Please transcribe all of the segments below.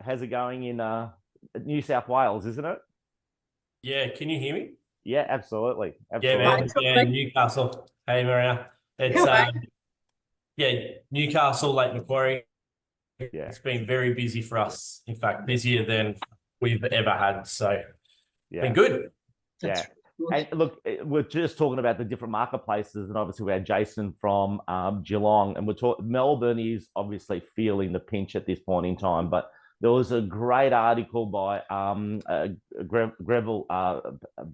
How's it going in New South Wales, isn't it? Yeah, can you hear me? Yeah, absolutely. Yeah, man. Yeah, Newcastle. Hey, Maria. It's Newcastle, Lake Macquarie. Yeah. It's been very busy for us. In fact, busier than we've ever had. So, been good. Yeah. And look, we're just talking about the different marketplaces, and obviously we had Jason from Geelong, and Melbourne is obviously feeling the pinch at this point in time. But there was a great article by Greville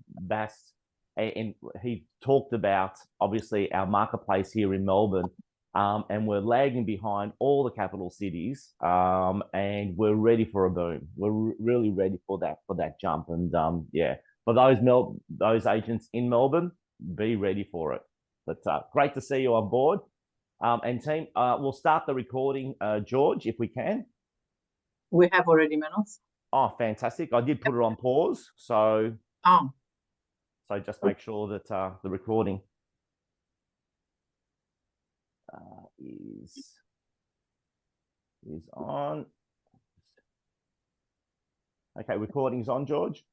Bass, and he talked about obviously our marketplace here in Melbourne. And we're lagging behind all the capital cities, and we're ready for a boom. We're really ready for that jump, and for those agents in Melbourne, be ready for it. But great to see you on board, and team. We'll start the recording, George, if we can. We have already, Manos. Oh, fantastic! I did put it on pause, so just make sure that the recording is on. Okay, recording's on, George.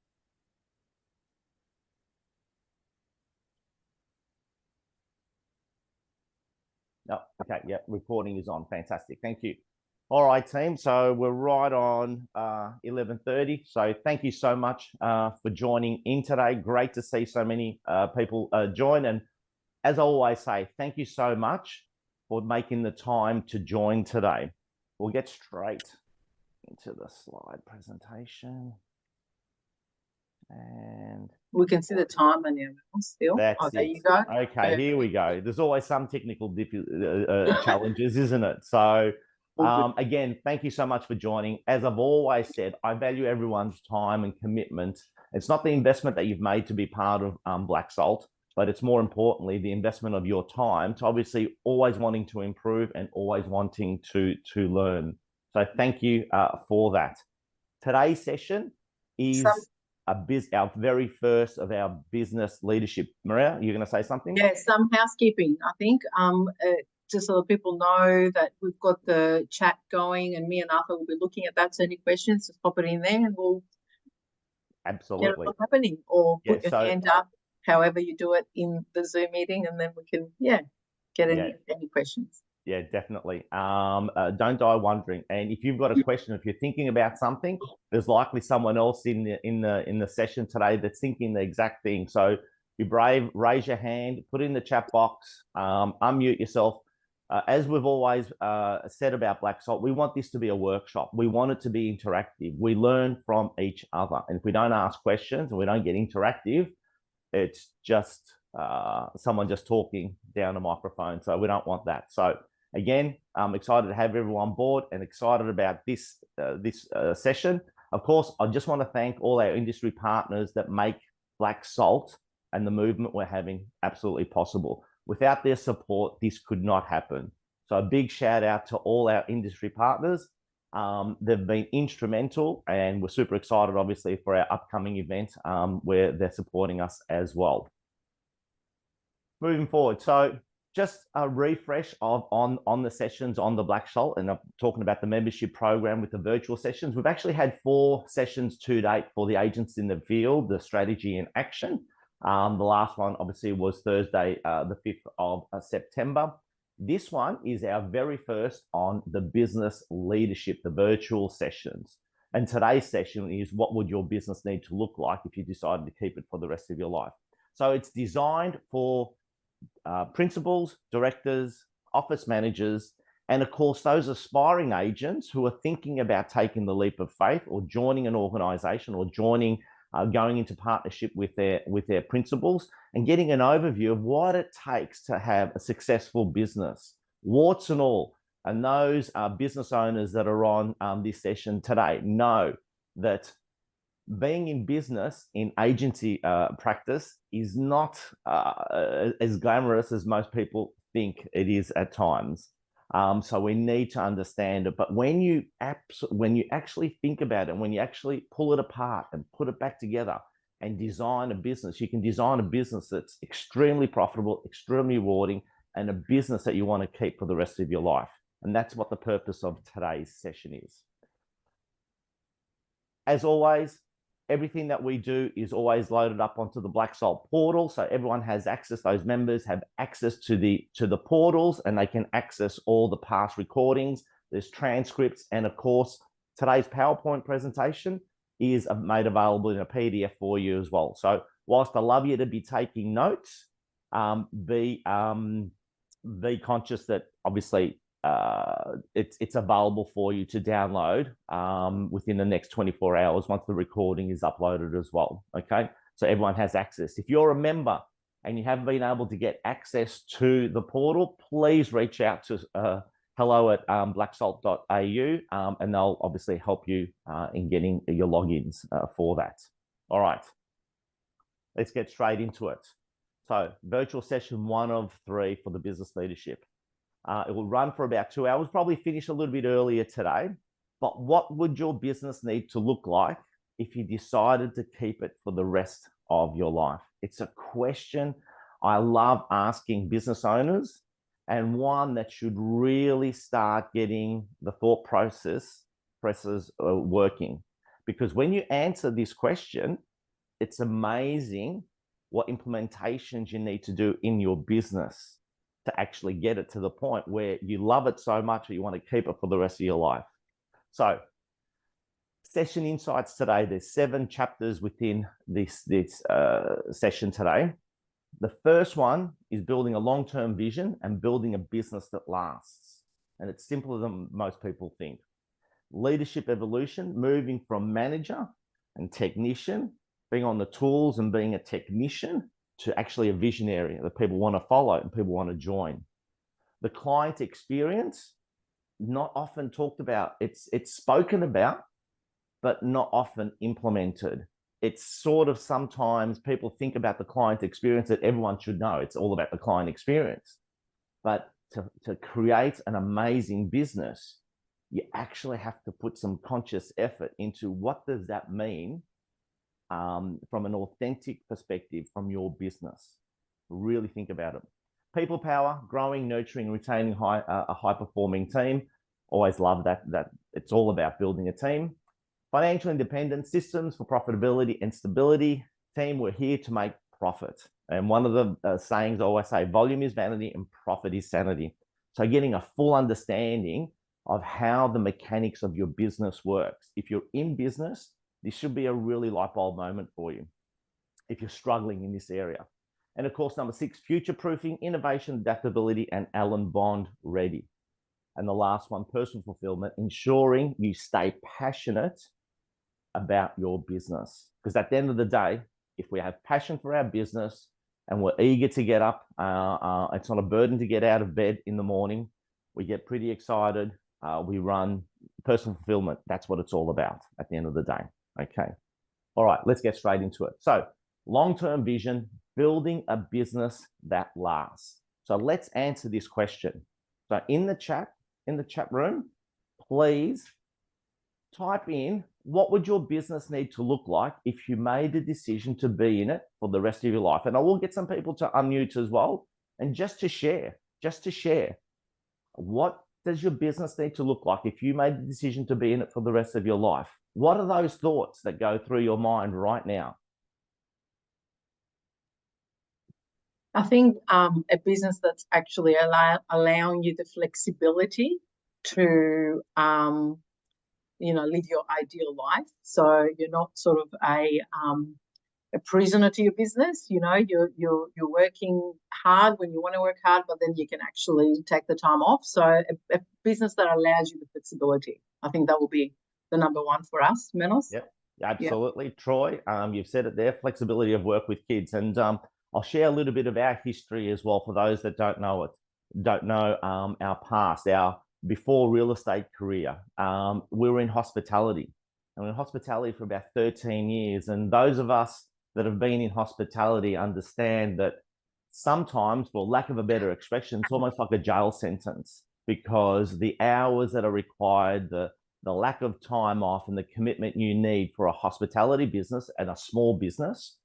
No, okay, yeah, recording is on. Fantastic, thank you. All right, team. So we're right on 11:30. So thank you so much for joining in today. Great to see so many people join. And as I always say, thank you so much for making the time to join today. We'll get straight into the slide presentation. And we can see the timer now still. There you go. Okay, here we go. There's always some technical challenges, isn't it? So again, thank you so much for joining. As I've always said, I value everyone's time and commitment. It's not the investment that you've made to be part of Black Salt, but it's more importantly the investment of your time to obviously always wanting to improve and always wanting to learn. So thank you for that. Today's session is our very first of our business leadership. Maria, you're going to say something? Yeah, some housekeeping, I think. Just so that people know that we've got the chat going, and me and Arthur will be looking at that. So any questions, just pop it in there, and we'll get what's happening, or put your hand up, however you do it in the Zoom meeting, and then we can get any questions. Yeah, definitely. Don't die wondering. And if you've got a question, if you're thinking about something, there's likely someone else in the session today that's thinking the exact thing. So be brave, raise your hand, put it in the chat box, unmute yourself. As we've always said about Black Salt, we want this to be a workshop. We want it to be interactive. We learn from each other. And if we don't ask questions and we don't get interactive, it's just someone just talking down a microphone. So we don't want that. So again, I'm excited to have everyone on board and excited about this session. Of course, I just want to thank all our industry partners that make Black Salt and the movement we're having absolutely possible. Without their support, this could not happen. So a big shout out to all our industry partners. They've been instrumental, and we're super excited, obviously, for our upcoming event where they're supporting us as well. Moving forward, so just a refresh on the sessions on the Black Salt, and I'm talking about the membership program with the virtual sessions. We've actually had 4 sessions to date for the agents in the field, the strategy in action. The last one obviously was Thursday, the 5th of September. This one is our very first on the business leadership, the virtual sessions. And today's session is what would your business need to look like if you decided to keep it for the rest of your life. So it's designed for principals, directors, office managers, and of course those aspiring agents who are thinking about taking the leap of faith or joining an organization or going into partnership with their principals and getting an overview of what it takes to have a successful business, warts and all. And those business owners that are on this session today know that being in business in agency practice is not as glamorous as most people think it is at times. So we need to understand it. But when you actually think about it, when you actually pull it apart and put it back together and design a business, you can design a business that's extremely profitable, extremely rewarding, and a business that you want to keep for the rest of your life. And that's what the purpose of today's session is. As always, everything that we do is always loaded up onto the Black Salt portal. So everyone has access, those members have access to the portals, and they can access all the past recordings. There's transcripts, and of course, today's PowerPoint presentation is made available in a PDF for you as well. So whilst I love you to be taking notes, be conscious that obviously it's available for you to download within the next 24 hours once the recording is uploaded as well. Okay, so everyone has access. If you're a member and you haven't been able to get access to the portal, please reach out to hello@blacksalt.au, and they'll obviously help you in getting your logins for that. All right, let's get straight into it. So virtual session 1 of 3 for the business leadership. It will run for about 2 hours, probably finish a little bit earlier today. But what would your business need to look like if you decided to keep it for the rest of your life? It's a question I love asking business owners, and one that should really start getting the thought processes working. Because when you answer this question, it's amazing what implementations you need to do in your business to actually get it to the point where you love it so much that you want to keep it for the rest of your life. So session insights today, there's 7 chapters within this session today. The first one is building a long-term vision and building a business that lasts. And it's simpler than most people think. Leadership evolution, moving from manager and technician, being on the tools and being a technician, to actually a visionary that people want to follow and people want to join. The client experience, not often talked about. It's spoken about, but not often implemented. It's sort of, sometimes people think about the client experience that everyone should know. It's all about the client experience. But to create an amazing business, you actually have to put some conscious effort into what does that mean from an authentic perspective from your business. Really think about it. People power, growing, nurturing, retaining a high-performing team. Always love that it's all about building a team. Financial independence, systems for profitability and stability. Team, we're here to make profit. And one of the sayings I always say, volume is vanity and profit is sanity. So getting a full understanding of how the mechanics of your business works. If you're in business, this should be a really light bulb moment for you if you're struggling in this area. And of course, number 6, future-proofing, innovation, adaptability, and Alan Bond ready. And the last one, personal fulfillment, ensuring you stay passionate about your business. Because at the end of the day, if we have passion for our business and we're eager to get up, it's not a burden to get out of bed in the morning. We get pretty excited. We run personal fulfillment. That's what it's all about at the end of the day. Okay. All right, let's get straight into it. So long-term vision, building a business that lasts. So let's answer this question. So in the chat room, please type in, what would your business need to look like if you made a decision to be in it for the rest of your life? And I will get some people to unmute as well. And just to share, what does your business need to look like if you made the decision to be in it for the rest of your life? What are those thoughts that go through your mind right now? I think a business that's actually allowing you the flexibility to, live your ideal life. So you're not sort of a prisoner to your business. You're working hard when you want to work hard, but then you can actually take the time off. So a business that allows you the flexibility, I think that will be the number 1 for us, Manos. Yep, absolutely. Yep. Troy, you've said it there, flexibility of work with kids. And I'll share a little bit of our history as well for those that don't know our past, our before real estate career. We were in hospitality. And we were in hospitality for about 13 years. And those of us that have been in hospitality understand that sometimes, for lack of a better expression, it's almost like a jail sentence, because the hours that are required, the lack of time off, and the commitment you need for a hospitality business and a small business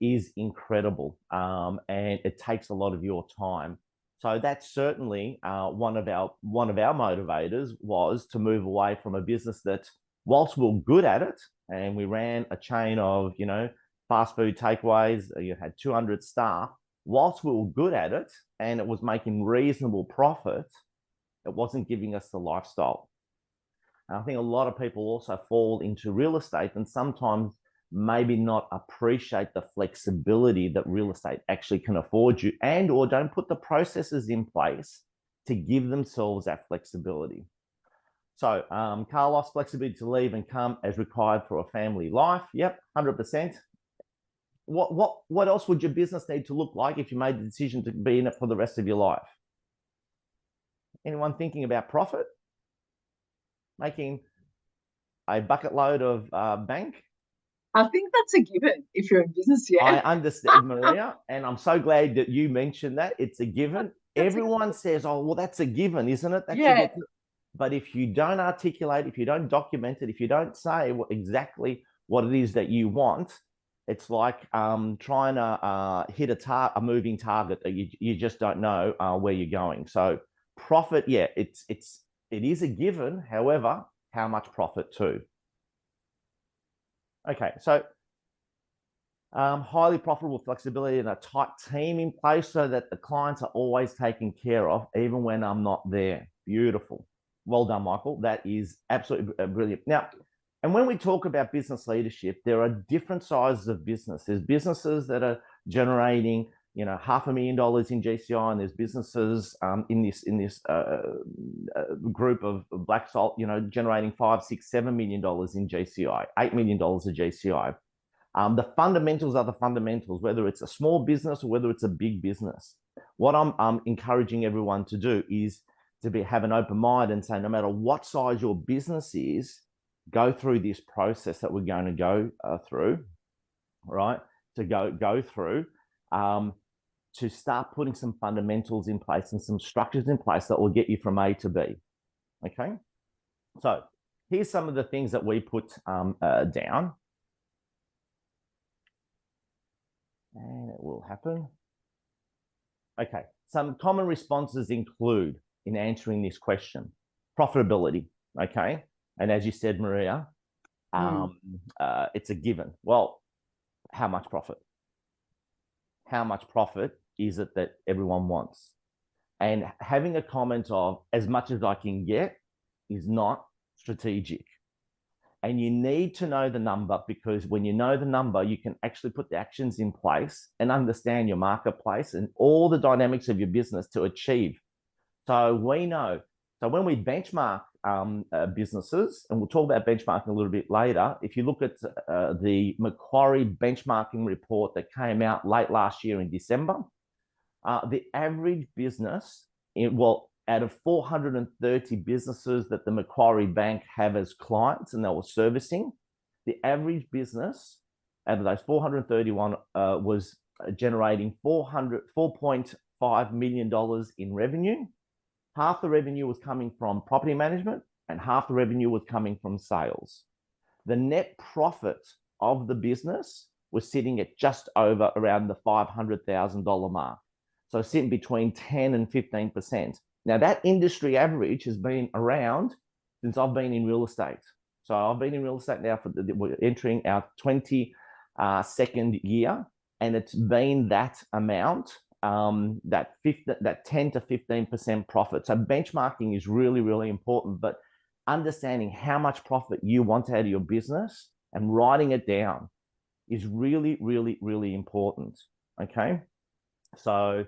is incredible. And it takes a lot of your time. So that's certainly one of our motivators, was to move away from a business that, whilst we're good at it, and we ran a chain of, you know, fast food takeaways. You had 200 staff. Whilst we were good at it and it was making reasonable profit, it wasn't giving us the lifestyle. And I think a lot of people also fall into real estate and sometimes maybe not appreciate the flexibility that real estate actually can afford you, and or don't put the processes in place to give themselves that flexibility. So Carlos, flexibility to leave and come as required for a family life. Yep, 100%. What else would your business need to look like if you made the decision to be in it for the rest of your life? Anyone thinking about profit? Making a bucket load of bank? I think that's a given if you're in business, yeah. I understand, Maria, and I'm so glad that you mentioned that. It's a given. Everyone says, oh, well, that's a given, isn't it? That Yeah. But if you don't articulate, if you don't document it, if you don't say exactly what it is that you want, it's like trying to hit a moving target that you just don't know where you're going. So profit, yeah, it is a given. However, how much profit too? Okay, so highly profitable flexibility and a tight team in place so that the clients are always taken care of, even when I'm not there. Beautiful. Well done, Michael. That is absolutely brilliant. Now, and when we talk about business leadership, there are different sizes of business. There's businesses that are generating, you know, $500,000 in GCI, and there's businesses in this group of Black Salt, you know, generating $5, $6, $7 million in GCI, $8 million of GCI. The fundamentals are the fundamentals, whether it's a small business or whether it's a big business. What I'm encouraging everyone to do is to have an open mind and say, no matter what size your business is, go through this process that we're going to go through, right? To go through to start putting some fundamentals in place and some structures in place that will get you from A to B. Okay, so here's some of the things that we put down. And it will happen. Okay, some common responses include, in answering this question, profitability, okay? And as you said, Maria, it's a given. Well, how much profit? How much profit is it that everyone wants? And having a comment of as much as I can get is not strategic. And you need to know the number, because when you know the number, you can actually put the actions in place and understand your marketplace and all the dynamics of your business to achieve. So we know. So when we benchmark businesses, and we'll talk about benchmarking a little bit later, if you look at the Macquarie benchmarking report that came out late last year in December, the average business, out of 430 businesses that the Macquarie Bank have as clients and they were servicing, the average business out of those 431 was generating $4.5 million in revenue. Half the revenue was coming from property management and half the revenue was coming from sales. The net profit of the business was sitting at just over around the $500,000 mark. So sitting between 10 and 15%. Now, that industry average has been around since I've been in real estate. So I've been in real estate now we're entering our 22nd year, and it's been that amount, that 10 to 15% profit. So benchmarking is really, really important, but understanding how much profit you want out of your business and writing it down is really, really, really important. Okay. So,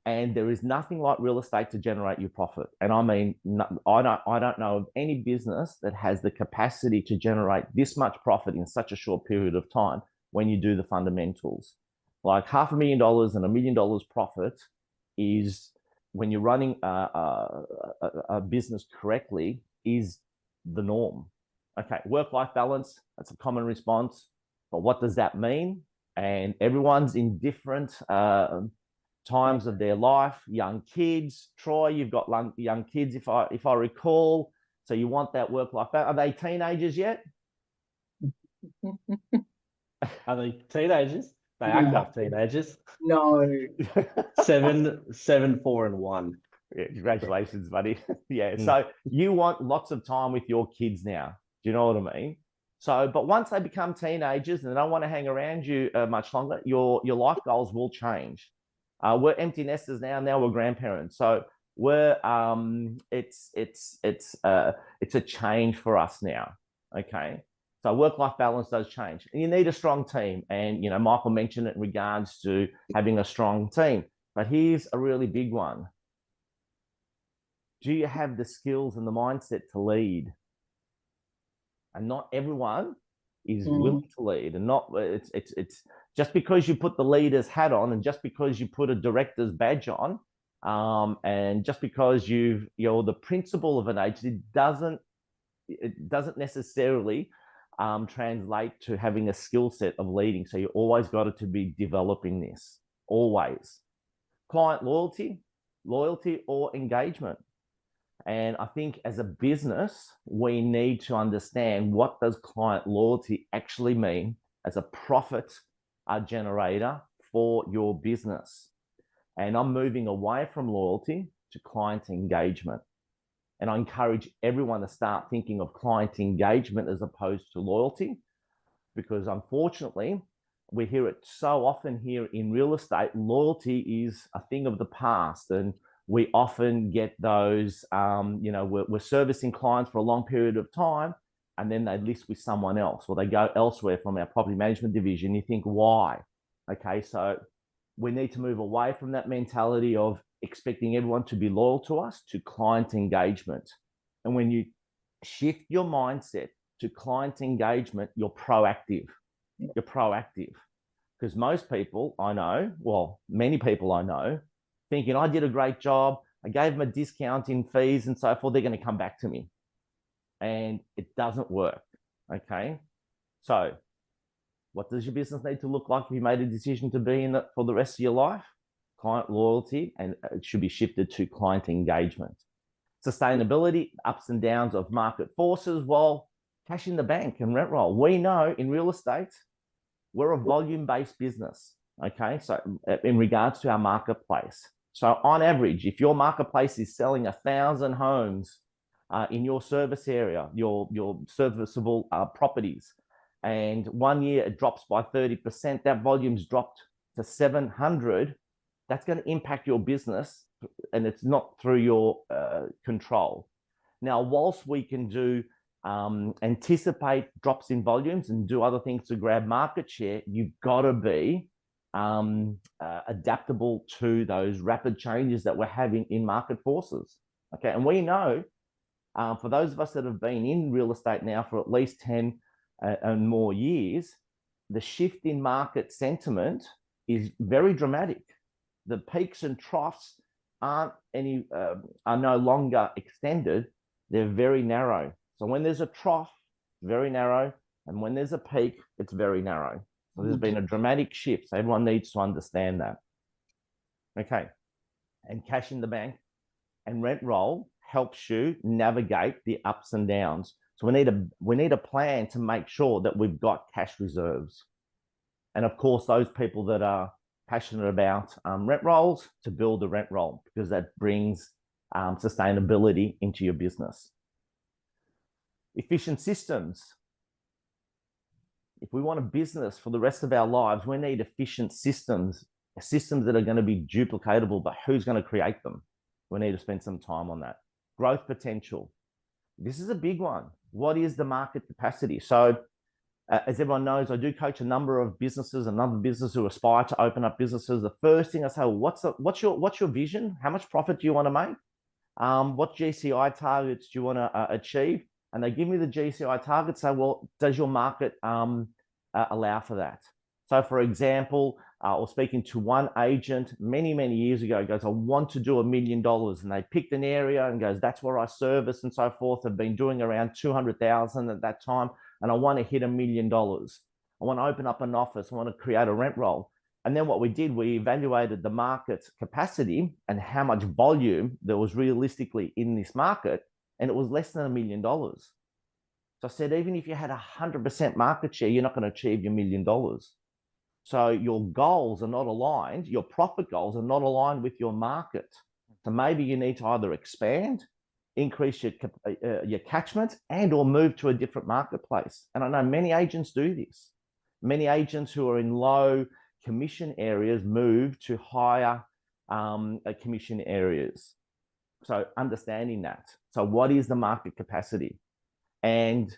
and there is nothing like real estate to generate your profit. And I mean, I don't know of any business that has the capacity to generate this much profit in such a short period of time when you do the fundamentals. Like $500,000 and $1 million profit is, when you're running a business correctly, is the norm. Okay, work-life balance, that's a common response. But what does that mean? And everyone's in different times of their life. Young kids, Troy, you've got young kids, if I recall. So you want that work-life balance. Are they teenagers yet? Are they teenagers? They act like teenagers. No. 7, 4, and 1. Yeah, congratulations, buddy. Yeah. So you want lots of time with your kids now. Do you know what I mean? So, but once they become teenagers and they don't want to hang around you much longer, your life goals will change. We're empty nesters now. Now we're grandparents. So we're it's a change for us now. Okay. So work-life balance does change. And you need a strong team. And you know, Michael mentioned it in regards to having a strong team. But here's a really big one. Do you have the skills and the mindset to lead? And not everyone is willing to lead, and not it's just because you put the leader's hat on, and just because you put a director's badge on, and just because you're the principal of an agency, it doesn't necessarily translate to having a skill set of leading. So you always got to be developing this, always. Client loyalty or engagement. And I think as a business, we need to understand, what does client loyalty actually mean as a profit generator for your business? And I'm moving away from loyalty to client engagement. And I encourage everyone to start thinking of client engagement as opposed to loyalty, because unfortunately, we hear it so often here in real estate. Loyalty is a thing of the past, and we often get those, we're servicing clients for a long period of time, and then they list with someone else, or they go elsewhere from our property management division. You think, why? Okay, so we need to move away from that mentality of expecting everyone to be loyal to us to client engagement. And when you shift your mindset to client engagement, you're proactive. You're proactive. Because most people I know, well, many people I know, thinking, I did a great job, I gave them a discount in fees and so forth, they're going to come back to me. And it doesn't work. Okay. So what does your business need to look like if you made a decision to be in it for the rest of your life? Client loyalty, and it should be shifted to client engagement. Sustainability, ups and downs of market forces, well, cash in the bank and rent roll. We know in real estate, we're a volume-based business. Okay. So in regards to our marketplace, so on average, if your marketplace is selling 1,000 homes in your service area, your serviceable properties, and 1 year it drops by 30%, that volume's dropped to 700, that's going to impact your business, and it's not through your control. Now, whilst we can do anticipate drops in volumes and do other things to grab market share, you've got to be adaptable to those rapid changes that we're having in market forces. Okay, and we know for those of us that have been in real estate now for at least 10 and more years, the shift in market sentiment is very dramatic. The peaks and troughs are no longer extended; they're very narrow. So when there's a trough, very narrow, and when there's a peak, it's very narrow. So there's been a dramatic shift. So everyone needs to understand that. Okay. And cash in the bank and rent roll helps you navigate the ups and downs. So we need a plan to make sure that we've got cash reserves. And of course, those people that are passionate about rent rolls, to build a rent roll, because that brings sustainability into your business. Efficient systems. If we want a business for the rest of our lives, we need efficient systems that are going to be duplicatable, but who's going to create them? We need to spend some time on that. Growth potential. This is a big one. What is the market capacity? So as everyone knows, I do coach a number of businesses, who aspire to open up businesses. The first thing I say, well, what's your vision? How much profit do you want to make? What GCI targets do you want to achieve? And they give me the GCI targets. Say, well, does your market allow for that? So for example, I was speaking to one agent many, many years ago, goes, I want to do $1 million. And they picked an area and goes, that's where I service and so forth. I've been doing around 200,000 at that time. And I want to hit $1 million. I want to open up an office. I want to create a rent roll. And then what we did, we evaluated the market's capacity and how much volume there was realistically in this market. And it was less than $1 million. So I said, even if you had 100% market share, you're not going to achieve your $1 million. So your goals are not aligned. Your profit goals are not aligned with your market. So maybe you need to either expand increase your catchment and or move to a different marketplace. And I know many agents do this. Many agents who are in low commission areas move to higher commission areas. So understanding that. So what is the market capacity? And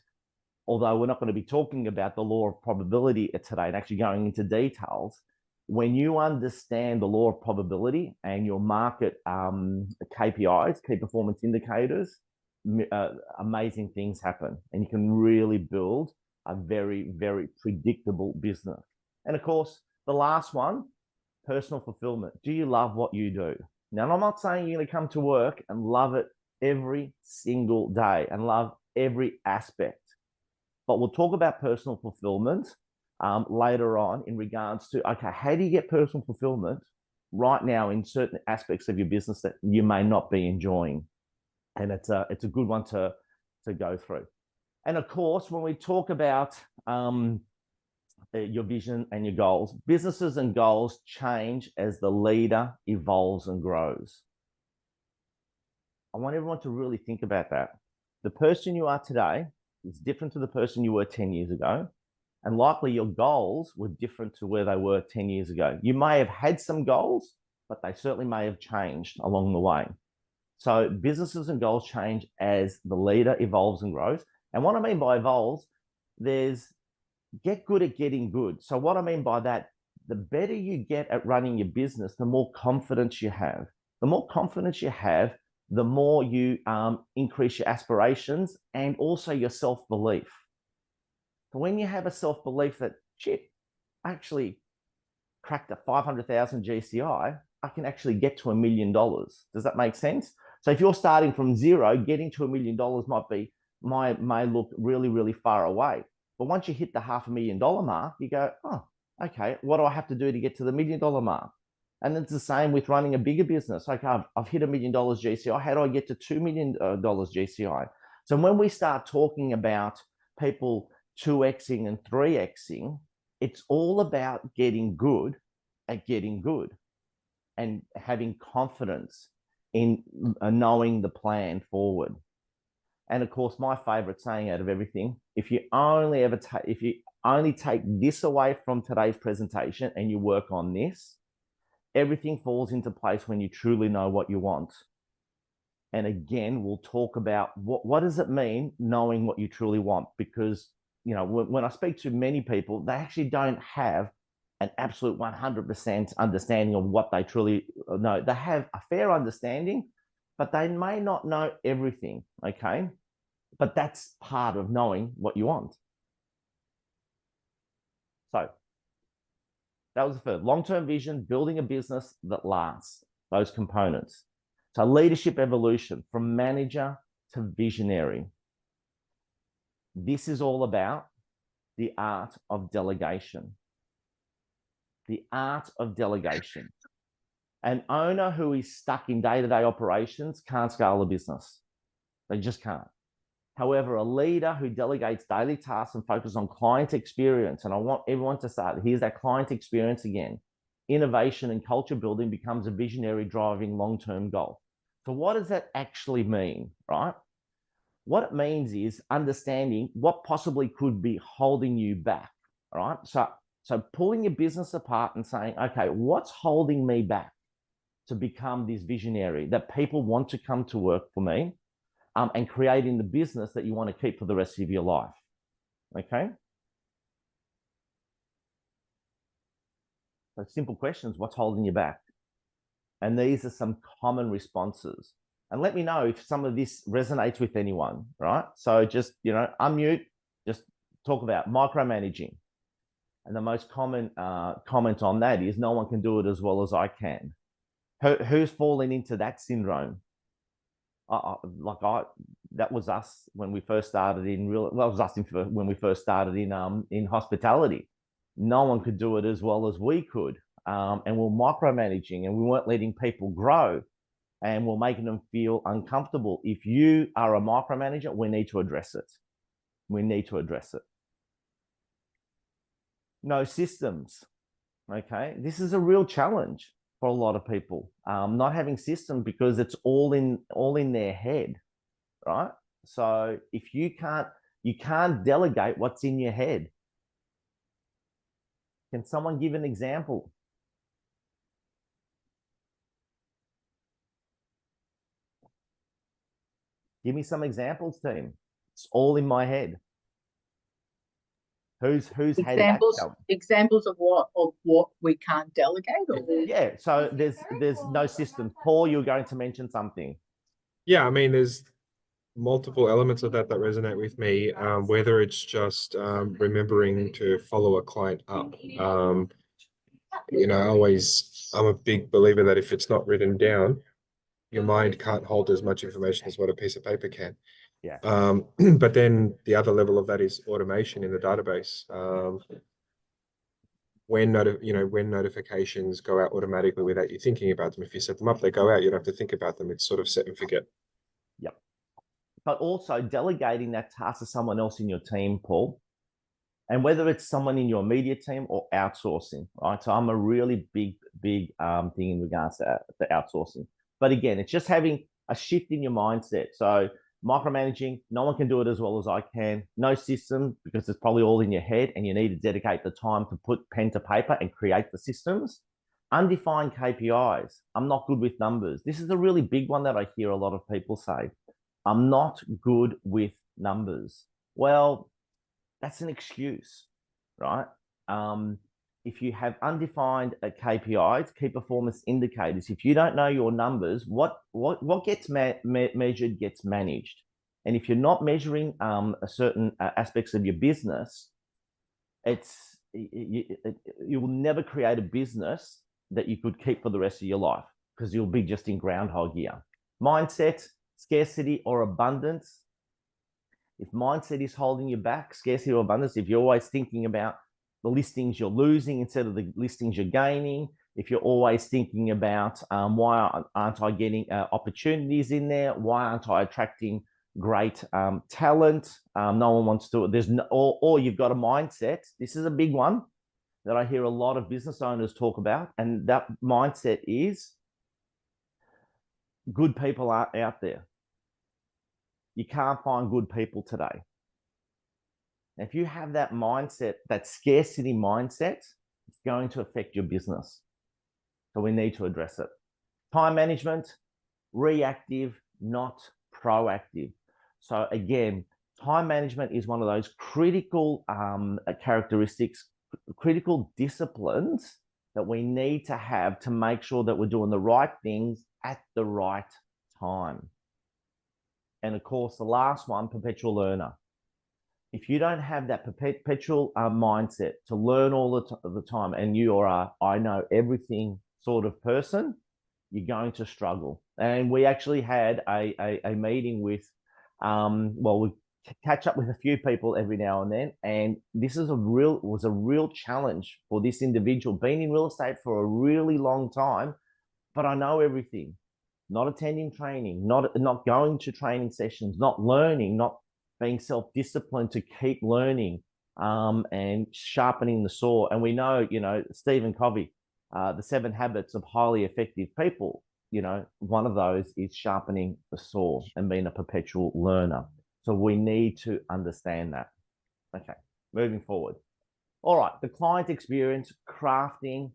although we're not going to be talking about the law of probability today and actually going into details, when you understand the law of probability and your market KPIs, key performance indicators, amazing things happen, and you can really build a very, very predictable business. And of course, the last one, personal fulfillment. Do you love what you do? Now, I'm not saying you're going to come to work and love it every single day and love every aspect, but we'll talk about personal fulfillment later on in regards to, okay, how do you get personal fulfillment right now in certain aspects of your business that you may not be enjoying? And it's a good one to go through. And of course, when we talk about your vision and your goals, businesses and goals change as the leader evolves and grows. I want everyone to really think about that. The person you are today is different to the person you were 10 years ago. And likely your goals were different to where they were 10 years ago. You may have had some goals, but they certainly may have changed along the way. So businesses and goals change as the leader evolves and grows. And what I mean by evolves, there's get good at getting good. So what I mean by that, the better you get at running your business, the more confidence you have. The more confidence you have, the more you increase your aspirations and also your self-belief. So when you have a self-belief that, shit, I actually cracked a 500,000 GCI, I can actually get to $1 million. Does that make sense? So if you're starting from zero, getting to $1 million may look really, really far away. But once you hit the $500,000 mark, you go, oh, okay, what do I have to do to get to the $1 million mark? And it's the same with running a bigger business. Okay, I've hit $1 million GCI. How do I get to $2 million GCI? So when we start talking about people 2xing and 3xing, it's all about getting good at getting good and having confidence in knowing the plan forward. And of course, my favorite saying out of everything, if you only take this away from today's presentation and you work on this, everything falls into place when you truly know what you want. And again, we'll talk about what does it mean knowing what you truly want? Because you know, when I speak to many people, they actually don't have an absolute 100% understanding of what they truly know. They have a fair understanding, but they may not know everything, okay? But that's part of knowing what you want. So that was the first. Long-term vision, building a business that lasts, those components. So leadership evolution from manager to visionary. This is all about the art of delegation. The art of delegation. An owner who is stuck in day-to-day operations can't scale a business. They just can't. However, a leader who delegates daily tasks and focuses on client experience, and I want everyone to start, here's that client experience again. Innovation and culture building becomes a visionary driving long-term goal. So what does that actually mean, right? What it means is understanding what possibly could be holding you back, right? So pulling your business apart and saying, okay, what's holding me back to become this visionary that people want to come to work for me, and creating the business that you want to keep for the rest of your life, okay? So simple questions, what's holding you back? And these are some common responses. And let me know if some of this resonates with anyone, right? So just, you know, unmute, just talk about micromanaging. And the most common comment on that is no one can do it as well as I can. Who's fallen into that syndrome? That was us when we first started when we first started in hospitality. No one could do it as well as we could. And we're micromanaging and we weren't letting people grow. And we're making them feel uncomfortable. If you are a micromanager, we need to address it. We need to address it. No systems, okay? This is a real challenge for a lot of people. Not having systems because it's all in their head. right? So if you can't delegate what's in your head. Can someone give an example? Give me some examples, team. It's all in my head. Who's had that? Examples of what we can't delegate? Or? Yeah, so there's no system. Paul, you're going to mention something. Yeah, I mean, there's multiple elements of that resonate with me, whether it's just remembering to follow a client up. You know, I'm a big believer that if it's not written down, your mind can't hold as much information as what a piece of paper can. Yeah. But then the other level of that is automation in the database. When notifications go out automatically without you thinking about them, if you set them up, they go out. You don't have to think about them. It's sort of set and forget. Yep. But also delegating that task to someone else in your team, Paul, and whether it's someone in your immediate team or outsourcing, right? So I'm a really big thing in regards to outsourcing. But again, it's just having a shift in your mindset. So micromanaging, no one can do it as well as I can. No system, because it's probably all in your head and you need to dedicate the time to put pen to paper and create the systems. Undefined KPIs. I'm not good with numbers. This is a really big one that I hear a lot of people say. I'm not good with numbers. Well, that's an excuse, right? If you have undefined KPIs, key performance indicators, if you don't know your numbers, what gets measured gets managed. And if you're not measuring certain aspects of your business, you will never create a business that you could keep for the rest of your life, because you'll be just in groundhog year. Mindset, scarcity or abundance. If mindset is holding you back, scarcity or abundance, if you're always thinking about the listings you're losing instead of the listings you're gaining, if you're always thinking about why aren't I getting opportunities in there, why aren't I attracting great talent, no one wants to, or you've got a mindset. This is a big one that I hear a lot of business owners talk about, and that mindset is good people aren't out there. You can't find good people today. If you have that mindset, that scarcity mindset, it's going to affect your business. So we need to address it. Time management, reactive, not proactive. So again, time management is one of those critical characteristics, critical disciplines that we need to have to make sure that we're doing the right things at the right time. And of course, the last one, perpetual learner. If you don't have that perpetual mindset to learn all the time, and you are I know everything sort of person, you're going to struggle. And we actually had a meeting with, we catch up with a few people every now and then, and this was a real challenge for this individual, been in real estate for a really long time, but I know everything. Not attending training, not going to training sessions, not learning, not being self-disciplined to keep learning and sharpening the saw. And we know, Stephen Covey, the 7 habits of highly effective people, one of those is sharpening the saw and being a perpetual learner. So we need to understand that. Okay, moving forward. All right, the client experience, crafting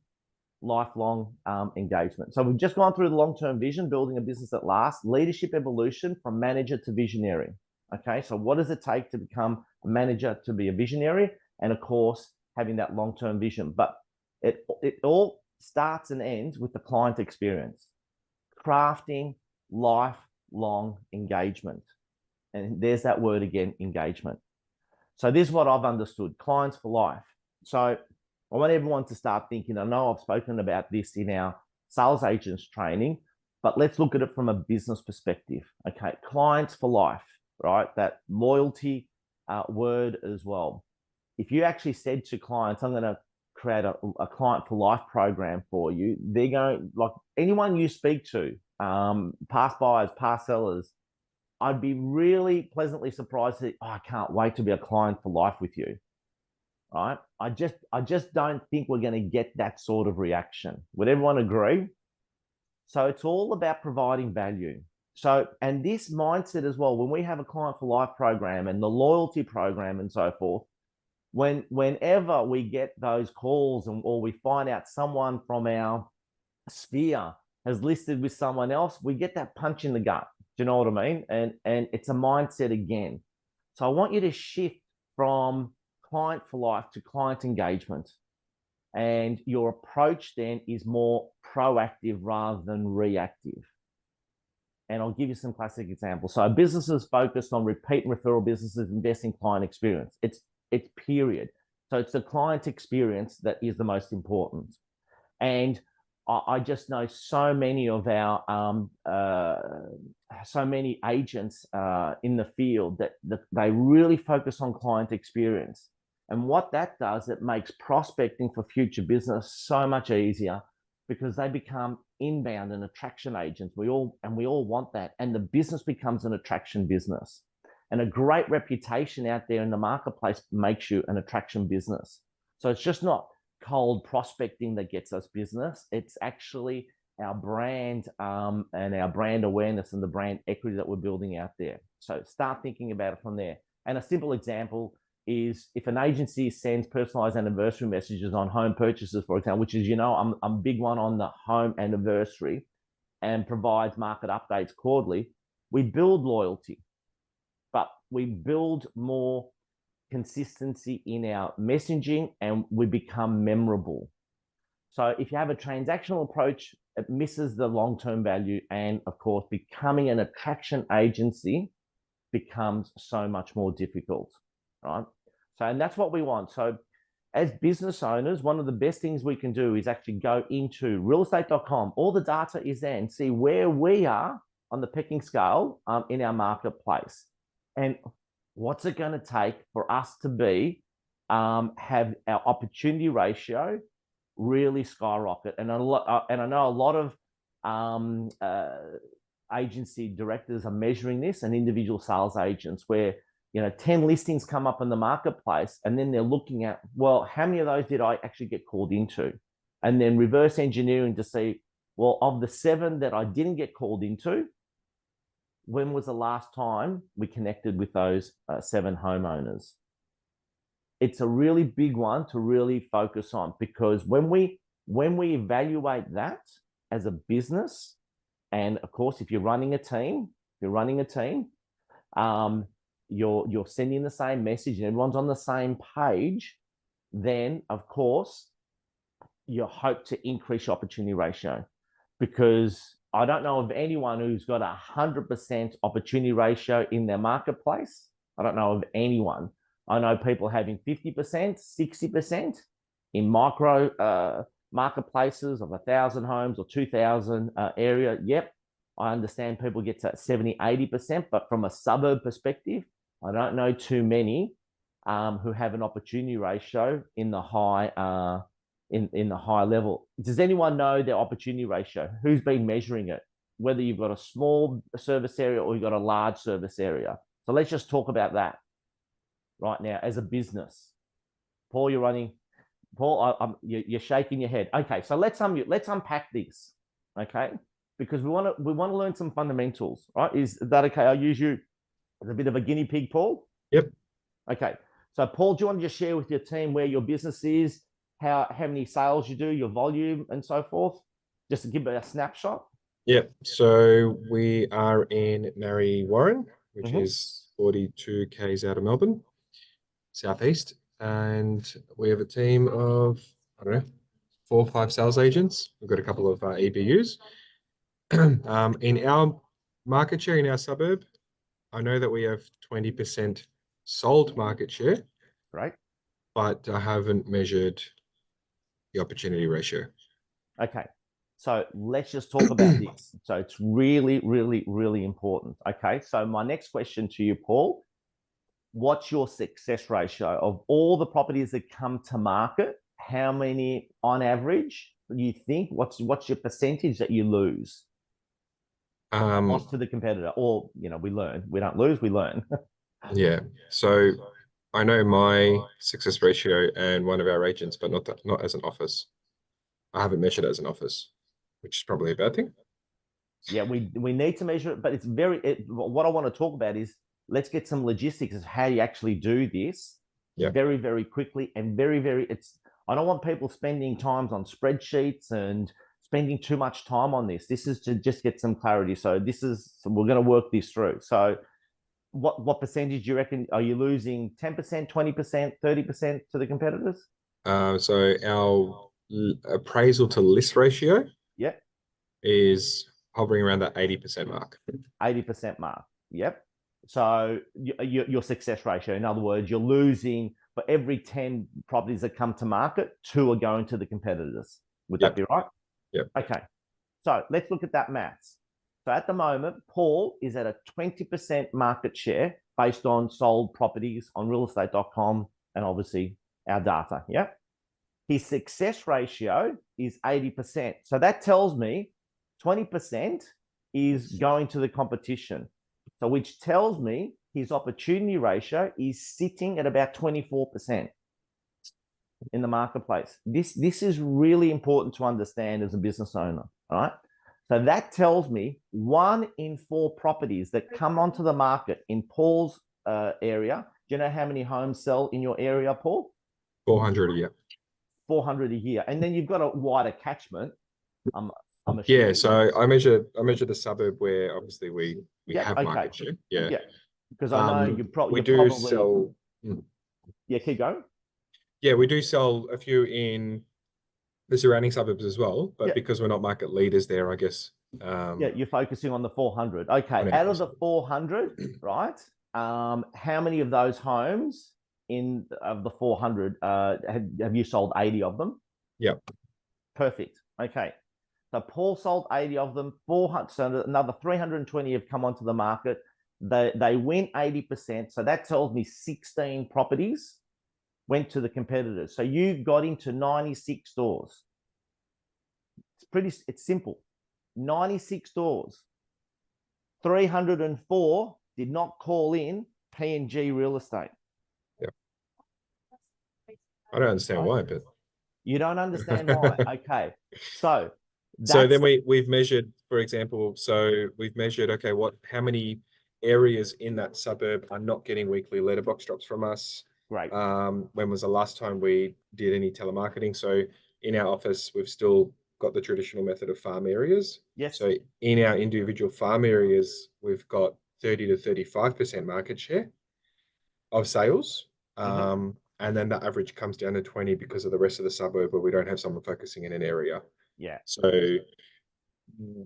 lifelong engagement. So we've just gone through the long-term vision, building a business that lasts, leadership evolution from manager to visionary. Okay, so what does it take to become a manager, to be a visionary? And of course, having that long-term vision. But it all starts and ends with the client experience. Crafting lifelong engagement. And there's that word again, engagement. So this is what I've understood, clients for life. So I want everyone to start thinking, I know I've spoken about this in our sales agents training, but let's look at it from a business perspective. Okay, clients for life, right? That loyalty word as well. If you actually said to clients, I'm going to create a client for life program for you, they're going, like anyone you speak to, past buyers, past sellers, I'd be really pleasantly surprised that, I can't wait to be a client for life with you. Right? I just don't think we're going to get that sort of reaction. Would everyone agree? So it's all about providing value. So, and this mindset as well, when we have a client for life program and the loyalty program and so forth, whenever we get those calls or we find out someone from our sphere has listed with someone else, we get that punch in the gut. Do you know what I mean? And it's a mindset again. So I want you to shift from client for life to client engagement. And your approach then is more proactive rather than reactive. And I'll give you some classic examples. So businesses focused on repeat and referral businesses invest in client experience. It's period. So it's the client experience that is the most important. And I just know so many of our so many agents in the field that they really focus on client experience. And what that does, it makes prospecting for future business so much easier because they become inbound and attraction agents. We all want that. And the business becomes an attraction business. And a great reputation out there in the marketplace makes you an attraction business. So it's just not cold prospecting that gets us business. It's actually our brand and our brand awareness and the brand equity that we're building out there. So start thinking about it from there. And a simple example is if an agency sends personalized anniversary messages on home purchases, for example, which is, you know, I'm a big one on the home anniversary, and provides market updates quarterly, we build loyalty, but we build more consistency in our messaging and we become memorable. So if you have a transactional approach, it misses the long-term value. And of course, becoming an attraction agency becomes so much more difficult, right? So, and that's what we want. So as business owners, one of the best things we can do is actually go into realestate.com. All the data is there and see where we are on the pecking scale in our marketplace. And what's it going to take for us to be, have our opportunity ratio really skyrocket? And I know a lot of agency directors are measuring this, and individual sales agents, where, you know, 10 listings come up in the marketplace, and then they're looking at, well, how many of those did I actually get called into? And then reverse engineering to see, well, of the 7 that I didn't get called into, when was the last time we connected with those 7 homeowners? It's a really big one to really focus on, because when we evaluate that as a business, and of course, if you're running a team, you're sending the same message and everyone's on the same page, then of course you hope to increase your opportunity ratio. Because I don't know of anyone who's got 100% opportunity ratio in their marketplace. I don't know of anyone. I know people having 50%, 60% in micro marketplaces of 1,000 homes or 2,000 area. Yep, I understand people get to 70, 80%, but from a suburb perspective, I don't know too many who have an opportunity ratio in the high in the high level. Does anyone know their opportunity ratio? Who's been measuring it? Whether you've got a small service area or you've got a large service area. So let's just talk about that right now as a business. Paul, you're running. Paul, you're shaking your head. Okay, so let's unpack this. Okay, because we want to learn some fundamentals, right? Is that okay? I'll use you as a bit of a guinea pig, Paul. Yep. Okay, so Paul, do you want to just share with your team where your business is, how many sales you do, your volume, and so forth, just to give it a snapshot? Yep. So we are in Narre Warren, which is 42 k's out of Melbourne, southeast, and we have a team of, I don't know, 4 or 5 sales agents. We've got a couple of EBUs. In our market share in our suburb, I know that we have 20% sold market share. Right. But I haven't measured the opportunity ratio. Okay. So let's just talk about this. So it's really, really, really important. Okay. So my next question to you, Paul, what's your success ratio of all the properties that come to market? How many on average do you think? What's your percentage that you lose? Lost to the competitor, or, you know, we learn. We don't lose, we learn. Yeah. So I know my success ratio and one of our agents, but not as an office. I haven't measured it as an office, which is probably a bad thing. Yeah, we need to measure it, but it's what I want to talk about is let's get some logistics of how you actually do this very, very quickly and very, I don't want people spending times on spreadsheets and spending too much time on this. This is to just get some clarity. So we're going to work this through. So what percentage do you reckon? Are you losing 10%, 20%, 30% to the competitors? So our appraisal to list ratio is hovering around that 80% mark. 80% mark. Yep. So your success ratio, in other words, you're losing for every 10 properties that come to market, 2 are going to the competitors. Would that be right? Yep. Okay. So let's look at that maths. So at the moment, Paul is at a 20% market share based on sold properties on realestate.com and obviously our data. Yeah. His success ratio is 80%. So that tells me 20% is going to the competition. So which tells me his opportunity ratio is sitting at about 24% in the marketplace. This is really important to understand as a business owner. All right. So that tells me 1 in 4 properties that come onto the market in Paul's area. Do you know how many homes sell in your area, Paul? 400 a year. 400 a year. And then you've got a wider catchment. I'm yeah, so I measure the suburb where obviously we have market share. Yeah. Because I know you we you're do probably sell. Yeah, keep going. Yeah, we do sell a few in the surrounding suburbs as well, but because we're not market leaders there, I guess. Yeah, you're focusing on the 400. Okay, out of the 400, right? How many of those homes of the 400 have you sold 80 of them? Yep. Perfect. Okay. So Paul sold 80 of them. 400. So another 320 have come onto the market. They win 80%. So that tells me 16 properties went to the competitors. So you got into 96 doors. It's simple. 96 doors. 304 did not call in P&G Real Estate. Yeah. I don't understand why, but you don't understand why. Okay. So then we've measured, for example, we've measured, okay, how many areas in that suburb are not getting weekly letterbox drops from us. Great. When was the last time we did any telemarketing? So in our office, we've still got the traditional method of farm areas. Yes. So in our individual farm areas, we've got 30 to 35% market share of sales. And then the average comes down to 20 because of the rest of the suburb where we don't have someone focusing in an area. Yeah. So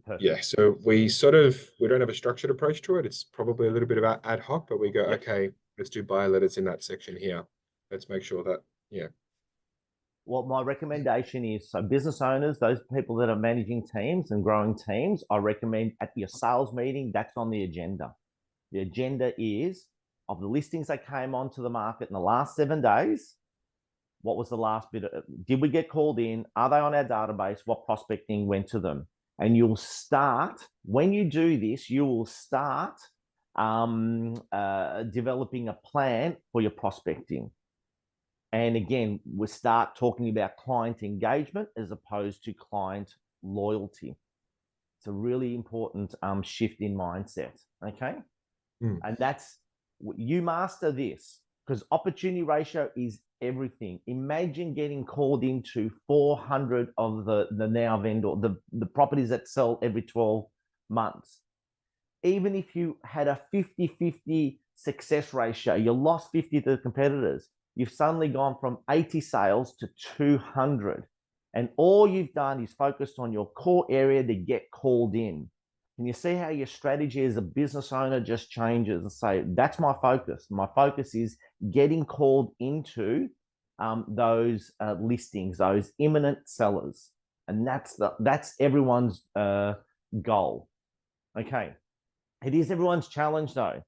perfect. yeah, so we don't have a structured approach to it. It's probably a little bit of ad hoc, but we go, okay, let's do buyer letters in that section here. Let's make sure that, Well, my recommendation is, so business owners, those people that are managing teams and growing teams, I recommend at your sales meeting, that's on the agenda. The agenda is of the listings that came onto the market in the last 7 days. What was the last bit? Did we get called in? Are they on our database? What prospecting went to them? And you'll start, when you do this, you will start developing a plan for your prospecting. And again, we start talking about client engagement as opposed to client loyalty. It's a really important shift in mindset. Okay. And you master this, because opportunity ratio is everything. Imagine getting called into 400 of the now vendor, the properties that sell every 12 months. Even if you had a 50-50 success ratio, you lost 50 to the competitors. You've suddenly gone from 80 sales to 200. And all you've done is focused on your core area to get called in. Can you see how your strategy as a business owner just changes and say, that's my focus. My focus is getting called into those listings, those imminent sellers. And that's everyone's goal. Okay. It is everyone's challenge though.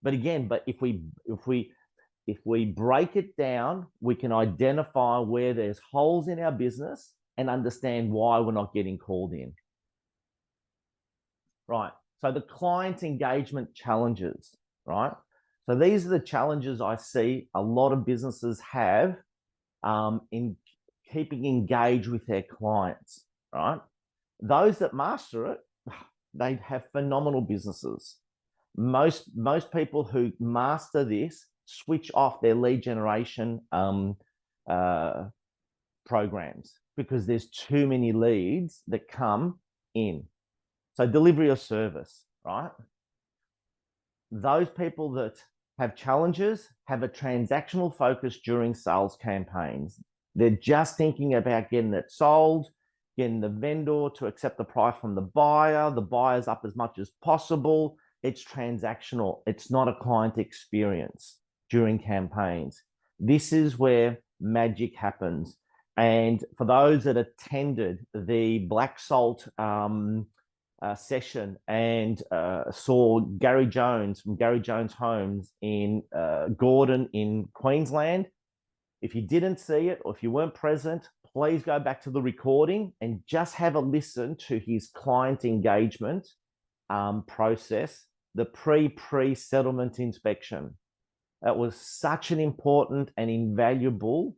But again, if we break it down, we can identify where there's holes in our business and understand why we're not getting called in. Right. So the client engagement challenges, right? So these are the challenges I see a lot of businesses have in keeping engaged with their clients, right? Those that master it, they have phenomenal businesses. Most people who master this switch off their lead generation programs because there's too many leads that come in. So delivery of service, right? Those people that have challenges have a transactional focus during sales campaigns. They're just thinking about getting it sold, getting the vendor to accept the price from the buyer's up as much as possible. It's transactional. It's not a client experience during campaigns. This is where magic happens. And for those that attended the Black Salt session and saw Gary Jones from Gary Jones Homes in Gordon in Queensland, if you didn't see it or if you weren't present, please go back to the recording and just have a listen to his client engagement process, the pre-settlement inspection. That was such an important and invaluable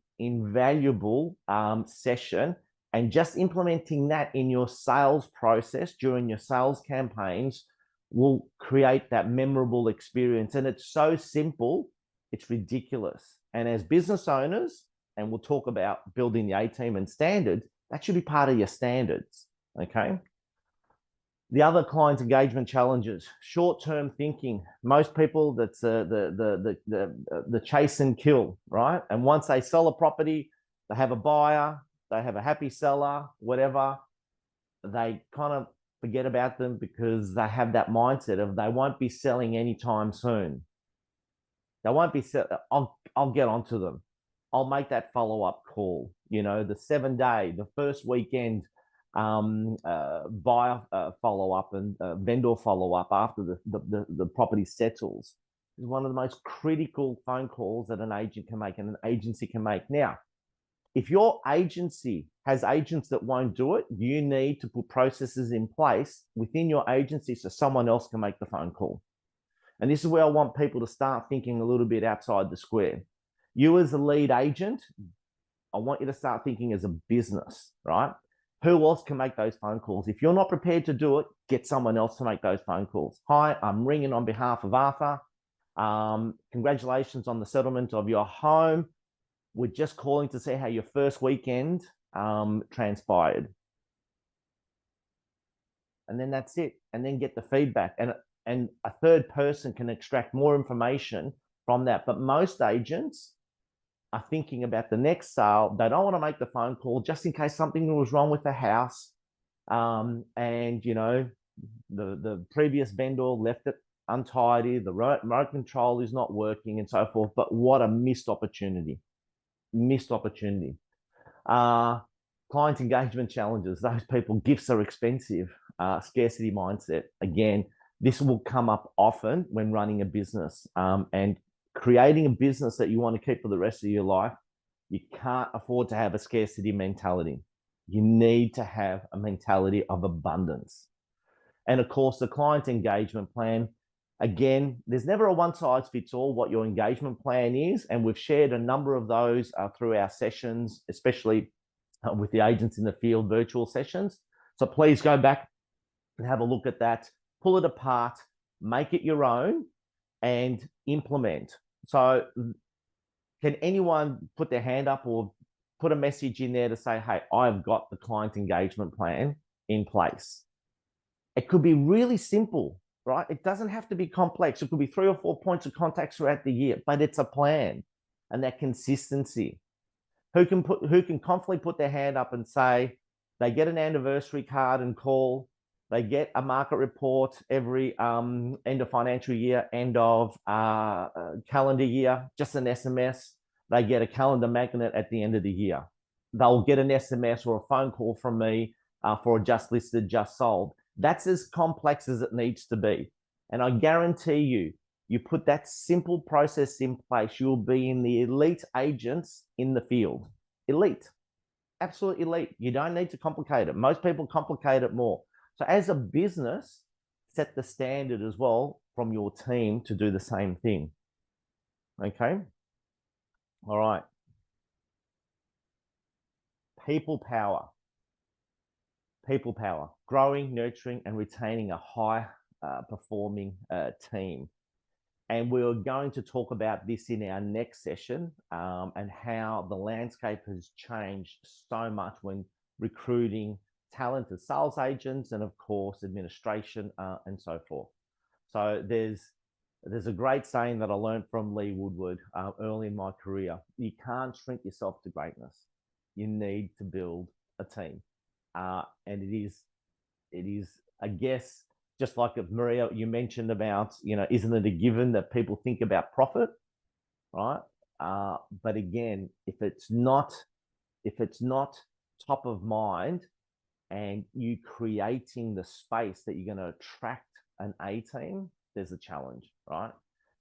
session, and just implementing that in your sales process during your sales campaigns will create that memorable experience. And it's so simple, it's ridiculous. And as business owners, and we'll talk about building the A-team and standards, that should be part of your standards, okay? The other client engagement challenges, short-term thinking. Most people, that's the chase and kill, right? And once they sell a property, they have a buyer, they have a happy seller, whatever, they kind of forget about them because they have that mindset of they won't be selling anytime soon. They won't be I'll get onto them. I'll make that follow-up call. You know, the 7-day, the first weekend buyer follow-up and vendor follow-up after the property settles is one of the most critical phone calls that an agent can make and an agency can make. Now, if your agency has agents that won't do it, you need to put processes in place within your agency so someone else can make the phone call. And this is where I want people to start thinking a little bit outside the square. You as a lead agent, I want you to start thinking as a business, right? Who else can make those phone calls? If you're not prepared to do it, get someone else to make those phone calls. Hi, I'm ringing on behalf of Arthur. Congratulations on the settlement of your home. We're just calling to see how your first weekend transpired. And then that's it. And then get the feedback. And a third person can extract more information from that. But most agents are thinking about the next sale. They don't want to make the phone call just in case something was wrong with the house. And, you know, the previous vendor left it untidy. The remote control is not working and so forth. But what a missed opportunity. Missed opportunity. Client engagement challenges. Those people, gifts are expensive. Scarcity mindset. Again, this will come up often when running a business and creating a business that you want to keep for the rest of your life. You can't afford to have a scarcity mentality. You need to have a mentality of abundance. And of course, the client engagement plan, again, there's never a one-size-fits-all what your engagement plan is. And we've shared a number of those through our sessions, especially with the agents in the field virtual sessions. So please go back and have a look at that, pull it apart, make it your own, and implement. So can anyone put their hand up or put a message in there to say, hey, I've got the client engagement plan in place? It could be really simple, right? It doesn't have to be complex. It could be 3 or 4 points of contact throughout the year, but it's a plan and that consistency. Who can confidently put their hand up and say they get an anniversary card and call, they get a market report every end of financial year, end of calendar year, just an SMS. They get a calendar magnet at the end of the year. They'll get an SMS or a phone call from me for a just listed, just sold. That's as complex as it needs to be. And I guarantee you, you put that simple process in place, you'll be in the elite agents in the field. Elite, absolute elite. You don't need to complicate it. Most people complicate it more. So as a business, set the standard as well from your team to do the same thing. Okay. All right. People power. people power, growing, nurturing, and retaining a high performing team. And we're going to talk about this in our next session, and how the landscape has changed so much when recruiting talented sales agents and, of course, administration and so forth. So there's a great saying that I learned from Lee Woodward early in my career. You can't shrink yourself to greatness. You need to build a team. And it is, I guess, just like Maria, you mentioned about, isn't it a given that people think about profit, right? But again, if it's not top of mind, and you creating the space that you're going to attract an A team, there's a challenge, right?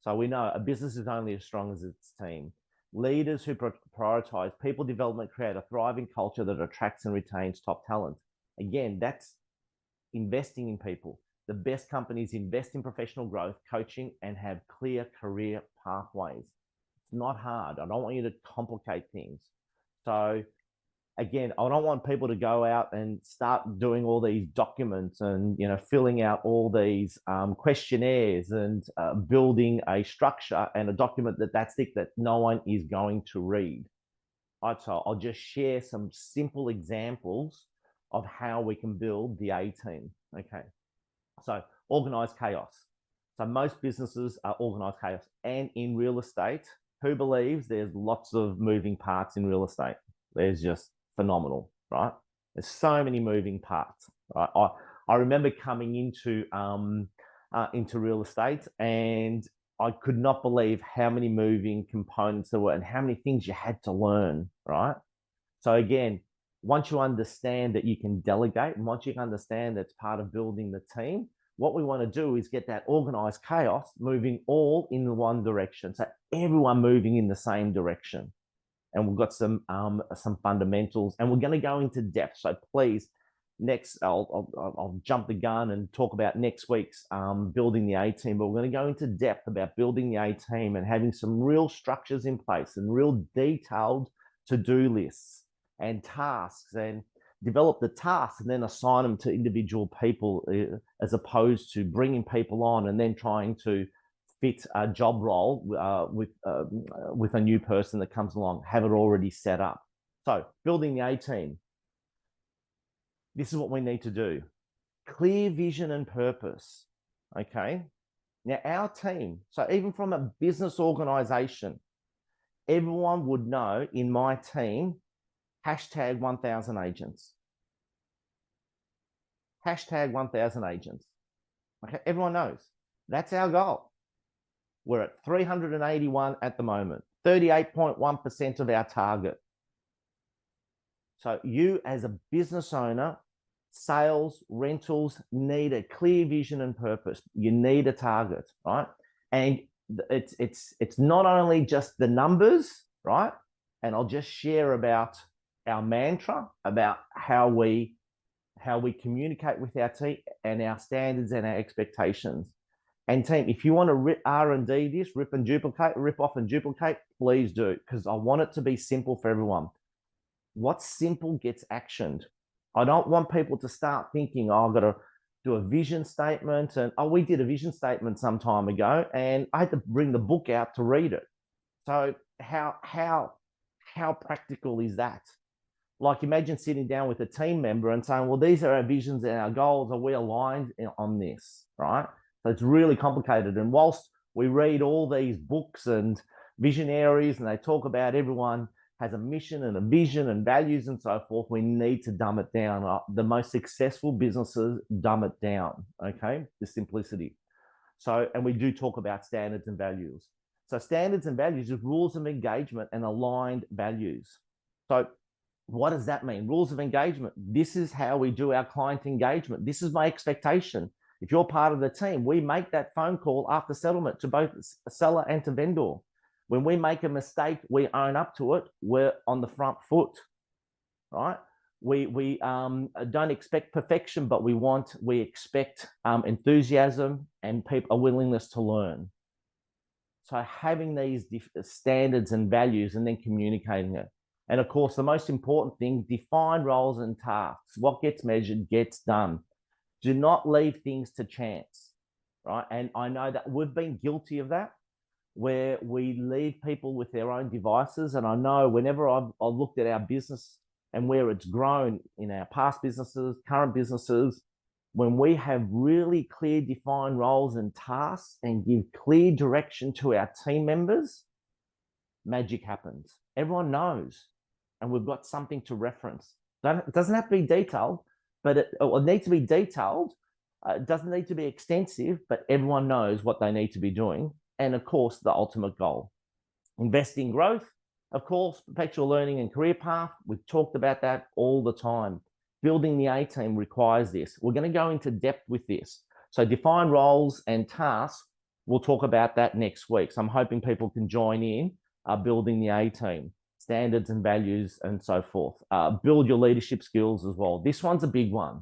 So we know a business is only as strong as its team. Leaders who prioritize people development create a thriving culture that attracts and retains top talent. Again, that's investing in people. The best companies invest in professional growth, coaching, and have clear career pathways. It's not hard. I don't want you to complicate things. So again, I don't want people to go out and start doing all these documents and, filling out all these questionnaires and building a structure and a document that's thick that no one is going to read. Right, so I'll just share some simple examples of how we can build the A team. Okay. So organized chaos. So most businesses are organized chaos. And in real estate, who believes there's lots of moving parts in real estate? There's just phenomenal, right? There's so many moving parts, right? I remember coming into real estate, and I could not believe how many moving components there were and how many things you had to learn, right? So again, once you understand that you can delegate, and once you understand that's part of building the team, what we want to do is get that organized chaos moving all in one direction. So everyone moving in the same direction. And we've got some fundamentals, and we're going to go into depth. So please, next, I'll jump the gun and talk about next week's building the A team, but we're going to go into depth about building the A team and having some real structures in place and real detailed to-do lists and tasks, and develop the tasks and then assign them to individual people, as opposed to bringing people on and then trying to fit a job role with a new person that comes along, have it already set up. So building the A team. This is what we need to do. Clear vision and purpose. Okay. Now our team, so even from a business organization, everyone would know in my team, hashtag 1,000 agents. Hashtag 1,000 agents. Okay. Everyone knows that's our goal. We're at 381 at the moment, 38.1% of our target. So you as a business owner, sales, rentals, need a clear vision and purpose. You need a target, right? And it's not only just the numbers, right? And I'll just share about our mantra, about how we communicate with our team and our standards and our expectations. And team, if you want to R&D this, rip off and duplicate, please do, because I want it to be simple for everyone. What's simple gets actioned. I don't want people to start thinking, oh, I've got to do a vision statement. And we did a vision statement some time ago, and I had to bring the book out to read it. So how practical is that? Like, imagine sitting down with a team member and saying, well, these are our visions and our goals. Are we aligned on this, right? So it's really complicated. And whilst we read all these books and visionaries, and they talk about everyone has a mission and a vision and values and so forth, we need to dumb it down. The most successful businesses dumb it down, okay? The simplicity. So, and we do talk about standards and values. So standards and values is rules of engagement and aligned values. So what does that mean? Rules of engagement. This is how we do our client engagement. This is my expectation. If you're part of the team, we make that phone call after settlement to both seller and to vendor. When we make a mistake, we own up to it. We're on the front foot, right? We don't expect perfection, but we expect enthusiasm and a willingness to learn. So having these standards and values and then communicating it. And of course, the most important thing, define roles and tasks. What gets measured gets done. Do not leave things to chance, right? And I know that we've been guilty of that, where we leave people with their own devices. And I know whenever I've looked at our business and where it's grown in our past businesses, current businesses, when we have really clear defined roles and tasks and give clear direction to our team members, magic happens. Everyone knows, and we've got something to reference. It doesn't have to be detailed, but it needs to be detailed. It doesn't need to be extensive, but everyone knows what they need to be doing. And of course, the ultimate goal. Invest in growth, of course, perpetual learning and career path. We've talked about that all the time. Building the A team requires this. We're going to go into depth with this. So define roles and tasks. We'll talk about that next week. So I'm hoping people can join in building the A team, standards and values and so forth. Build your leadership skills as well. This one's a big one.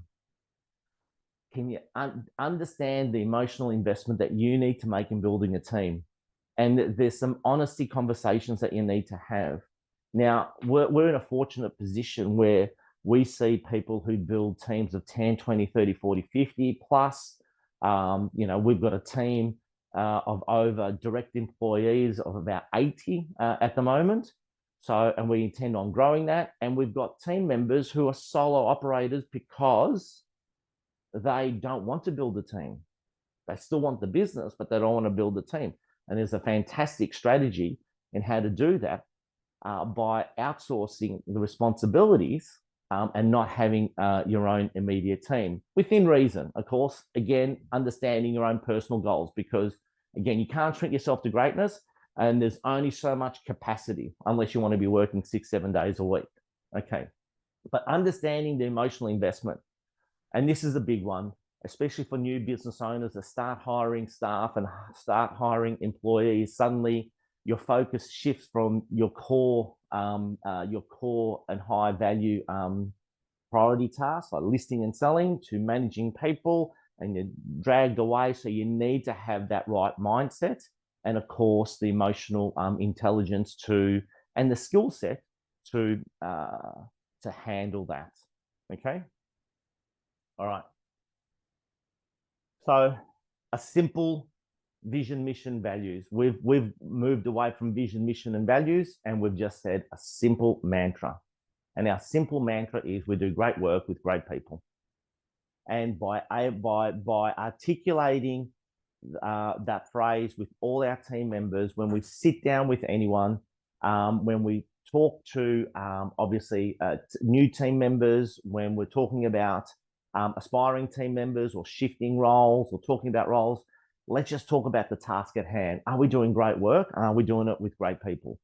Can you understand the emotional investment that you need to make in building a team? And there's some honesty conversations that you need to have. Now, we're in a fortunate position where we see people who build teams of 10, 20, 30, 40, 50 plus. We've got a team of over direct employees of about 80 at the moment. So, and we intend on growing that. And we've got team members who are solo operators because they don't want to build a team. They still want the business, but they don't want to build a team. And there's a fantastic strategy in how to do that by outsourcing the responsibilities and not having your own immediate team within reason. Of course, again, understanding your own personal goals, because again, you can't shrink yourself to greatness, and there's only so much capacity unless you want to be working 6-7 days a week. Okay, but understanding the emotional investment, and this is a big one, especially for new business owners that start hiring staff and start hiring employees. Suddenly, your focus shifts from your core and high value priority tasks like listing and selling to managing people, and you're dragged away. So you need to have that right mindset, and of course the emotional intelligence and the skill set to handle that. Okay. All right. So a simple vision, mission, values. We've moved away from vision, mission, and values, and we've just said a simple mantra. And our simple mantra is we do great work with great people. And by articulating that phrase with all our team members, when we sit down with anyone, when we talk to obviously new team members, when we're talking about aspiring team members or shifting roles or talking about roles, let's just talk about the task at hand. Are we doing great work? Are we doing it with great people?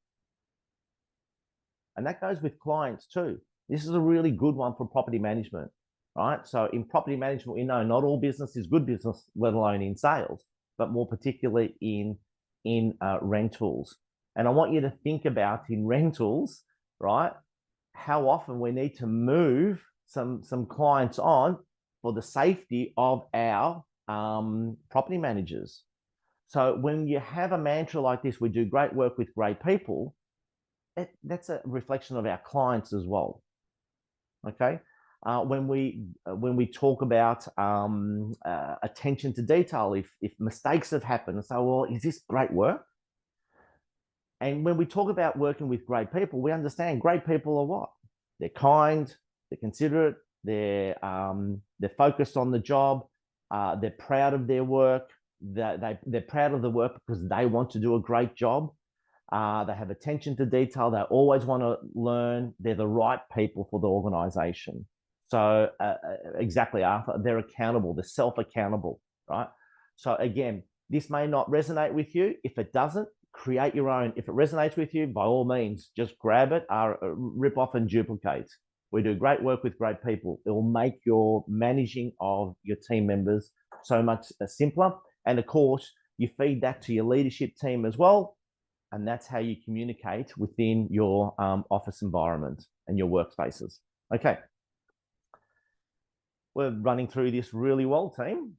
And that goes with clients too. This is a really good one for property management, right? So in property management, we know not all business is good business, let alone in sales, but more particularly in rentals. And I want you to think about in rentals, right, how often we need to move some clients on for the safety of our property managers. So when you have a mantra like this, we do great work with great people, that's a reflection of our clients as well. Okay. When we talk about attention to detail, if mistakes have happened, so well, is this great work? And when we talk about working with great people, we understand great people are what? They're kind, they're considerate, they're focused on the job, they're proud of their work, they're proud of the work because they want to do a great job. They have attention to detail. They always want to learn. They're the right people for the organization. So exactly, Arthur, they're accountable. They're self-accountable, right? So again, this may not resonate with you. If it doesn't, create your own. If it resonates with you, by all means, just grab it, rip off and duplicate. We do great work with great people. It will make your managing of your team members so much simpler. And of course, you feed that to your leadership team as well. And that's how you communicate within your office environment and your workspaces. Okay. We're running through this really well, team.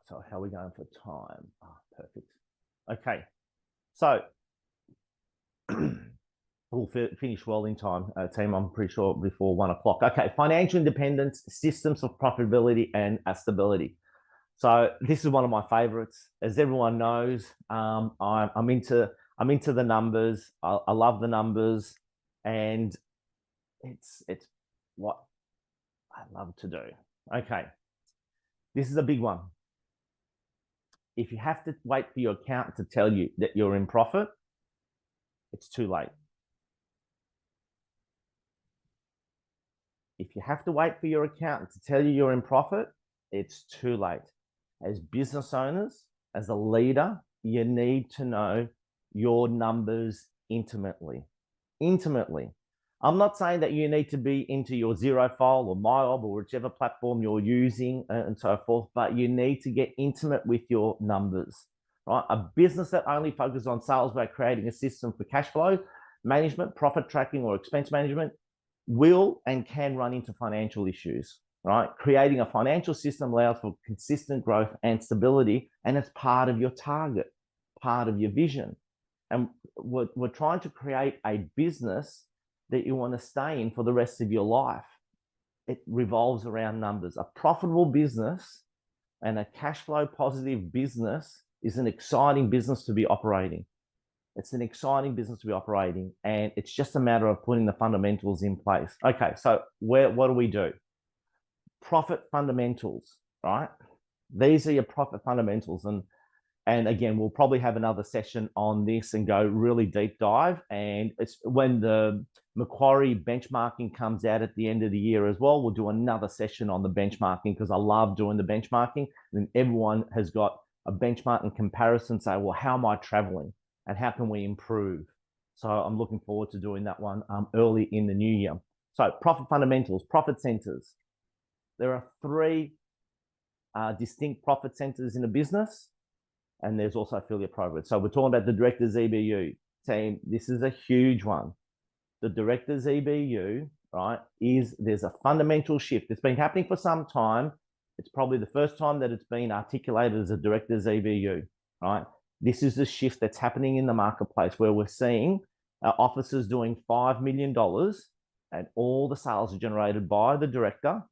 So how are we going for time? Oh, perfect. Okay. So We'll finish well in time, team. I'm pretty sure before 1 o'clock. Okay, financial independence, systems of profitability, and stability. So this is one of my favorites. As everyone knows, I'm into the numbers. I love the numbers, and it's what I love to do. Okay, this is a big one. If you have to wait for your accountant to tell you that you're in profit, it's too late. If you have to wait for your accountant to tell you you're in profit, it's too late. As business owners, as a leader, you need to know your numbers intimately. Intimately. I'm not saying that you need to be into your Xero file or MyOb or whichever platform you're using and so forth, but you need to get intimate with your numbers, right? A business that only focuses on sales by creating a system for cash flow management, profit tracking, or expense management will and can run into financial issues, right? Creating a financial system allows for consistent growth and stability, and it's part of your target, part of your vision. And we're trying to create a business that you want to stay in for the rest of your life. It revolves around numbers. A profitable business and a cash flow positive business is an exciting business to be operating. It's an exciting business to be operating, and it's just a matter of putting the fundamentals in place. Okay, so what do we do? Profit fundamentals, right? These are your profit fundamentals. And again, we'll probably have another session on this and go really deep dive. And it's when the Macquarie benchmarking comes out at the end of the year as well, we'll do another session on the benchmarking, because I love doing the benchmarking. And everyone has got a benchmarking comparison, say, well, how am I traveling and how can we improve? So I'm looking forward to doing that one early in the new year. So profit fundamentals, profit centers. There are three distinct profit centers in a business. And there's also affiliate programs. So we're talking about the director's EBU. Team, this is a huge one. The director's EBU, right, there's a fundamental shift. It's been happening for some time. It's probably the first time that it's been articulated as a director's EBU, right? This is the shift that's happening in the marketplace, where we're seeing officers doing $5 million and all the sales are generated by the director.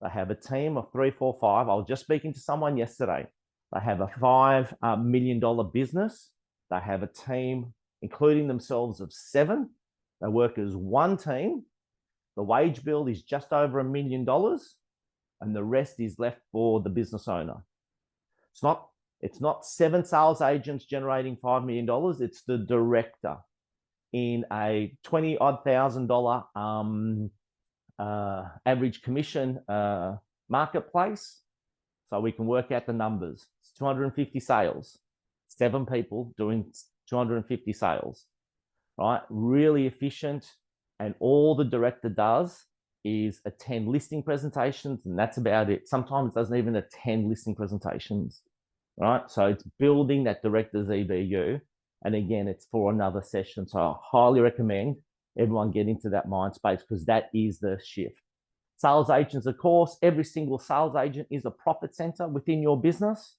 They have a team of 3, 4, 5. I was just speaking to someone yesterday. They have a $5 million business. They have a team, including themselves, of 7. They work as one team. The wage bill is just over $1 million, and the rest is left for the business owner. It's not 7 sales agents generating $5 million. It's the director in a $20,000 average commission marketplace. So we can work out the numbers. It's 250 sales, 7 people doing 250 sales, right? Really efficient. And all the director does is attend listing presentations, and that's about it. Sometimes it doesn't even attend listing presentations, right? So it's building that director's EBU. And again, it's for another session. So I highly recommend everyone get into that mind space, because that is the shift. Sales agents, of course, every single sales agent is a profit center within your business,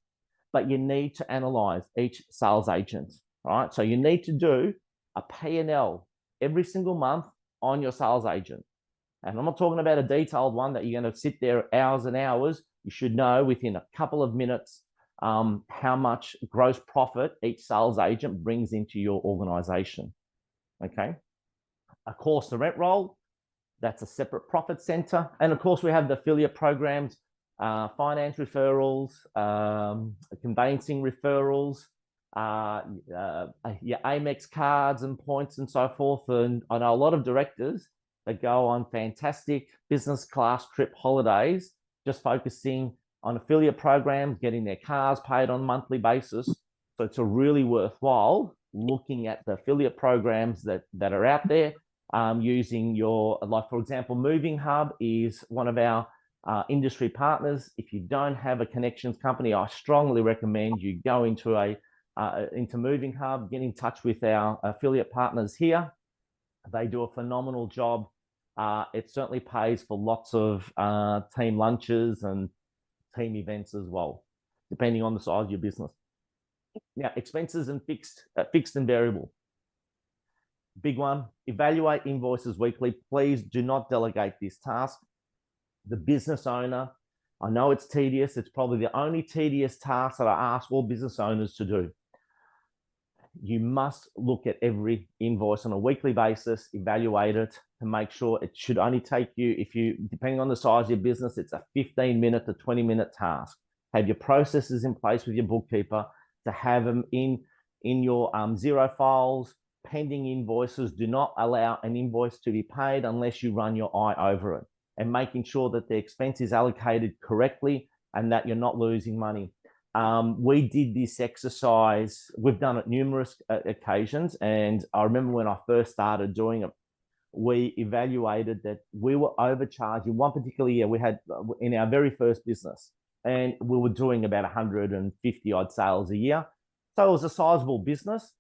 but you need to analyze each sales agent, right? So you need to do a P&L every single month on your sales agent. And I'm not talking about a detailed one that you're going to sit there hours and hours. You should know within a couple of minutes how much gross profit each sales agent brings into your organization, okay? Of course, the rent roll, that's a separate profit center. And of course, we have the affiliate programs, finance referrals, conveyancing referrals, your Amex cards and points and so forth. And I know a lot of directors that go on fantastic business class trip holidays, just focusing on affiliate programs, getting their cars paid on a monthly basis. So it's a really worthwhile looking at the affiliate programs that are out there. Using your, like for example, Moving Hub is one of our industry partners. If you don't have a connections company, I strongly recommend you go into Moving Hub, get in touch with our affiliate partners here. They do a phenomenal job. It certainly pays for lots of team lunches and team events as well, depending on the size of your business. Now, expenses and fixed and variable. big one. Evaluate invoices weekly. Please do not delegate this task. The business owner, I know it's tedious. It's probably the only tedious task that I ask all business owners to do. You must look at every invoice on a weekly basis, evaluate it to make sure it should only take you, if you, depending on the size of your business, it's a 15-minute to 20-minute task. Have your processes in place with your bookkeeper to have them in your zero files, pending invoices. Do not allow an invoice to be paid unless you run your eye over it, and making sure that the expense is allocated correctly and that you're not losing money. We did this exercise. We've done it numerous occasions. And I remember when I first started doing it, we evaluated that we were overcharged. In one particular year, we had in our very first business, and we were doing about 150 odd sales a year. So it was a sizable business,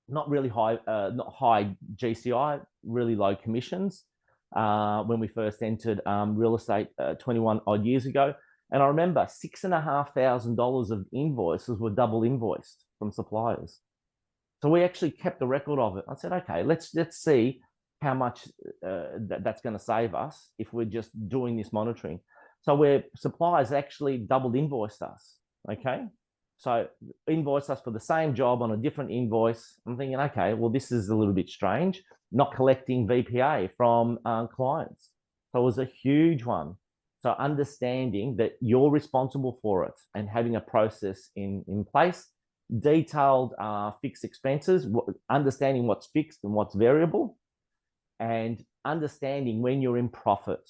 not really high, not high GCI, really low commissions when we first entered real estate 21 odd years ago. And I remember $6,500 of invoices were double invoiced from suppliers. So we actually kept the record of it. I said, okay, let's see how much that's going to save us if we're just doing this monitoring. So where suppliers actually doubled invoiced us, okay? So invoiced us for the same job on a different invoice. I'm thinking, okay, well, this is a little bit strange, not collecting VPA from clients. So it was a huge one. So understanding that you're responsible for it and having a process in place, detailed fixed expenses, understanding what's fixed and what's variable, and understanding when you're in profit.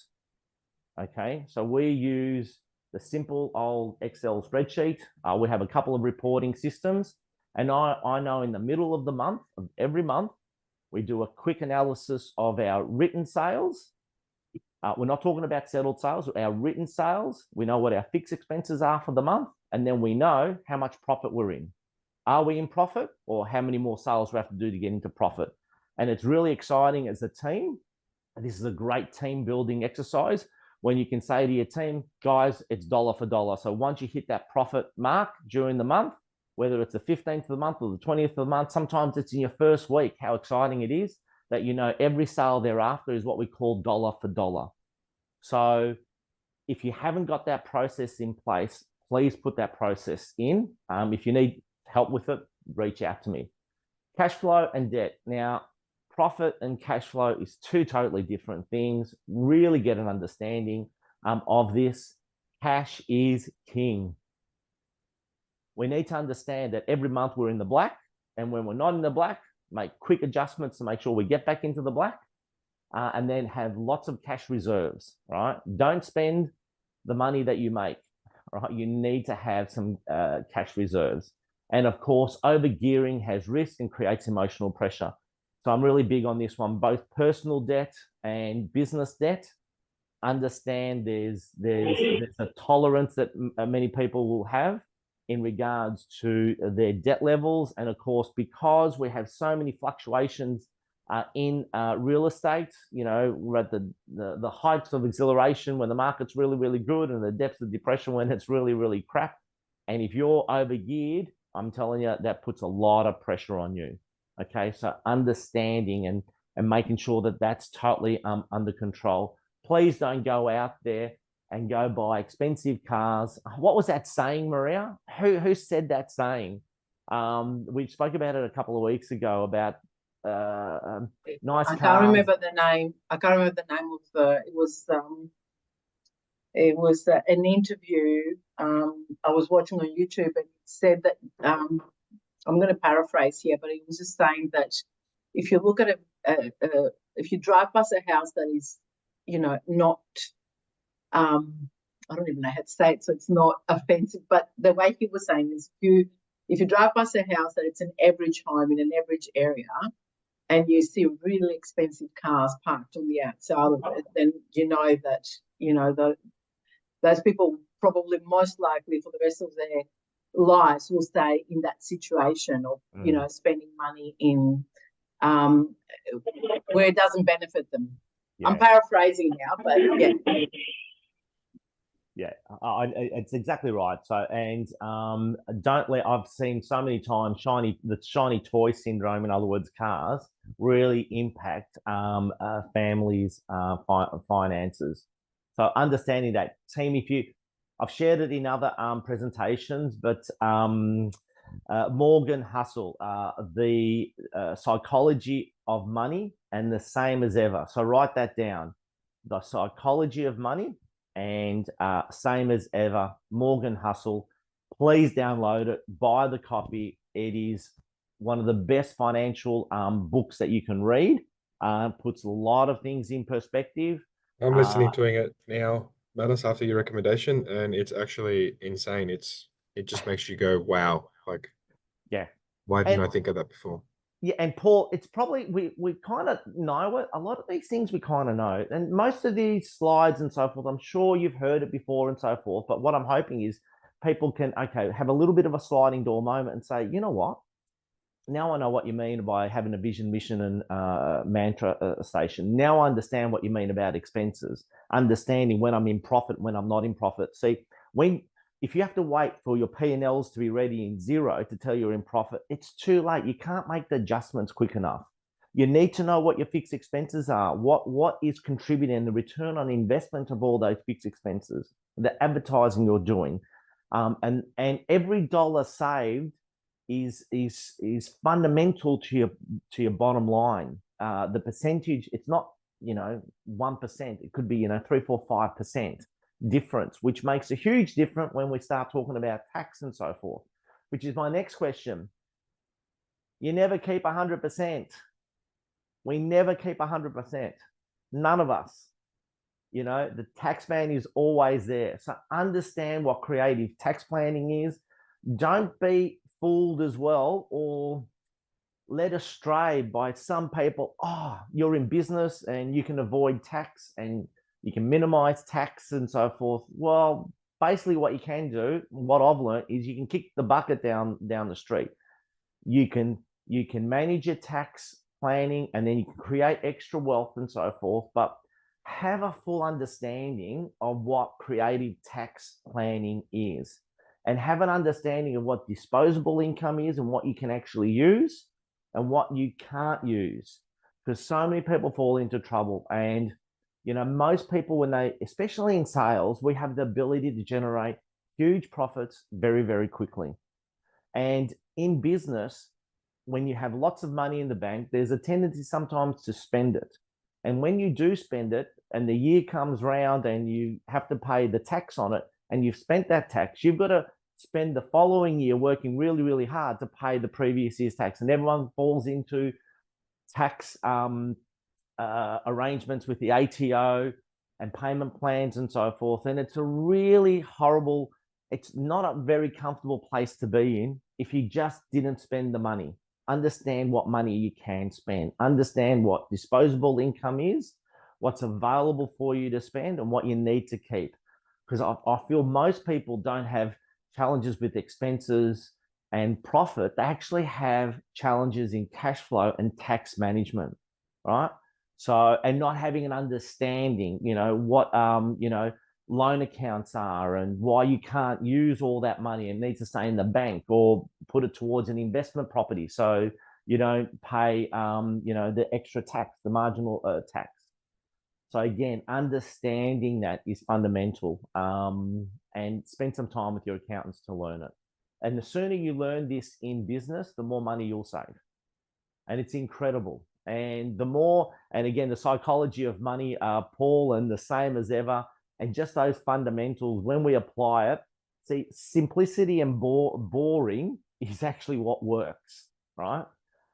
Okay, so we use the simple old Excel spreadsheet. We have a couple of reporting systems, and I know in the middle of the month, of every month, we do a quick analysis of our written sales. We're not talking about settled sales, our written sales. We know what our fixed expenses are for the month, and then we know how much profit we're in. Are we in profit, or how many more sales we have to do to get into profit? And it's really exciting as a team. This is a great team building exercise when you can say to your team, guys, it's dollar for dollar. So once you hit that profit mark during the month, whether it's the 15th of the month or the 20th of the month, sometimes it's in your first week, how exciting it is that you know every sale thereafter is what we call dollar for dollar. So if you haven't got that process in place, please put that process in. If you need help with it, reach out to me. Cash flow and debt. Now, profit and cash flow is two totally different things. Really get an understanding of this. Cash is king. We need to understand that every month we're in the black, and when we're not in the black, make quick adjustments to make sure we get back into the black, and then have lots of cash reserves, right? Don't spend the money that you make, right? You need to have some cash reserves. And of course, over-gearing has risk and creates emotional pressure. So I'm really big on this one, both personal debt and business debt. Understand there's a tolerance that many people will have in regards to their debt levels. And of course, because we have so many fluctuations in real estate, you know, we're at the heights of exhilaration when the market's really, really good, and the depths of depression when it's really, really crap. And if you're over-geared, I'm telling you, that puts a lot of pressure on you. Okay, so understanding and making sure that that's totally under control. Please don't go out there and go buy expensive cars. What was that saying, Maria? Who said that saying? We spoke about it a couple of weeks ago about nice cars. I can't remember the name. I can't remember the name of the. It was an interview. I was watching on YouTube, and it said that. I'm going to paraphrase here, but he was just saying that if you look at if you drive past a house that is, you know, not, I don't even know how to say it, so it's not offensive, but the way he was saying is if you drive past a house that it's an average home in an average area, and you see really expensive cars parked on the outside of it, then you know that, you know, those people probably most likely for the rest of their lives will stay in that situation of, you know, spending money in where it doesn't benefit them. Yeah. I'm paraphrasing now, but yeah. Yeah, it's exactly right. So, and don't let, I've seen so many times the shiny toy syndrome, in other words, cars, really impact families' finances. So understanding that, team, I've shared it in other presentations, but Morgan Housel, the psychology of money, and the same as ever. So write that down. The psychology of money and same as ever, Morgan Housel. Please download it, buy the copy. It is one of the best financial books that you can read. Puts a lot of things in perspective. I'm listening to it now, Manos, after your recommendation, and it's actually insane. It just makes you go, wow, like, yeah, why didn't I think of that before? Yeah, and Paul, it's probably we kind of know it. A lot of these things we kind of know, and most of these slides and so forth, I'm sure you've heard it before and so forth. But what I'm hoping is people can have a little bit of a sliding door moment and say, you know what? Now I know what you mean by having a vision, mission, and mantra station. Now I understand what you mean about expenses. Understanding when I'm in profit, when I'm not in profit. See, if you have to wait for your P&Ls to be ready in zero to tell you're in profit, it's too late. You can't make the adjustments quick enough. You need to know what your fixed expenses are, what is contributing, the return on investment of all those fixed expenses, the advertising you're doing, and every dollar saved is fundamental to your bottom line. The percentage, it's not 1%. It could be 3, 4, 5% difference, which makes a huge difference when we start talking about tax and so forth, which is my next question. You never keep 100%. We never keep 100%. None of us. The tax man is always there. So understand what creative tax planning is. Don't be fooled as well or led astray by some people. Oh, you're in business and you can avoid tax and you can minimize tax and so forth. Well, basically what you can do, what I've learned, is you can kick the bucket down the street. You can manage your tax planning and then you can create extra wealth and so forth, but have a full understanding of what creative tax planning is and have an understanding of what disposable income is and what you can actually use and what you can't use, because so many people fall into trouble. And most people, especially in sales, we have the ability to generate huge profits very, very quickly. And in business, when you have lots of money in the bank, there's a tendency sometimes to spend it. And when you do spend it and the year comes round and you have to pay the tax on it and you've spent that tax, you've got to spend the following year working really, really hard to pay the previous year's tax. And everyone falls into tax arrangements with the ATO and payment plans and so forth. And it's a really horrible, it's not a very comfortable place to be in if you just didn't spend the money. Understand what money you can spend. Understand what disposable income is, what's available for you to spend, and what you need to keep. Because I feel most people don't have challenges with expenses and profit. They actually have challenges in cash flow and tax management, right? So, and not having an understanding, what, loan accounts are and why you can't use all that money and needs to stay in the bank or put it towards an investment property. So you don't pay, the extra tax, the marginal tax. So again, understanding that is fundamental, and spend some time with your accountants to learn it. And the sooner you learn this in business, the more money you'll save. And it's incredible. And the more, and again, the psychology of money, Paul, and the same as ever, and just those fundamentals, when we apply it, see, simplicity and boring is actually what works, right?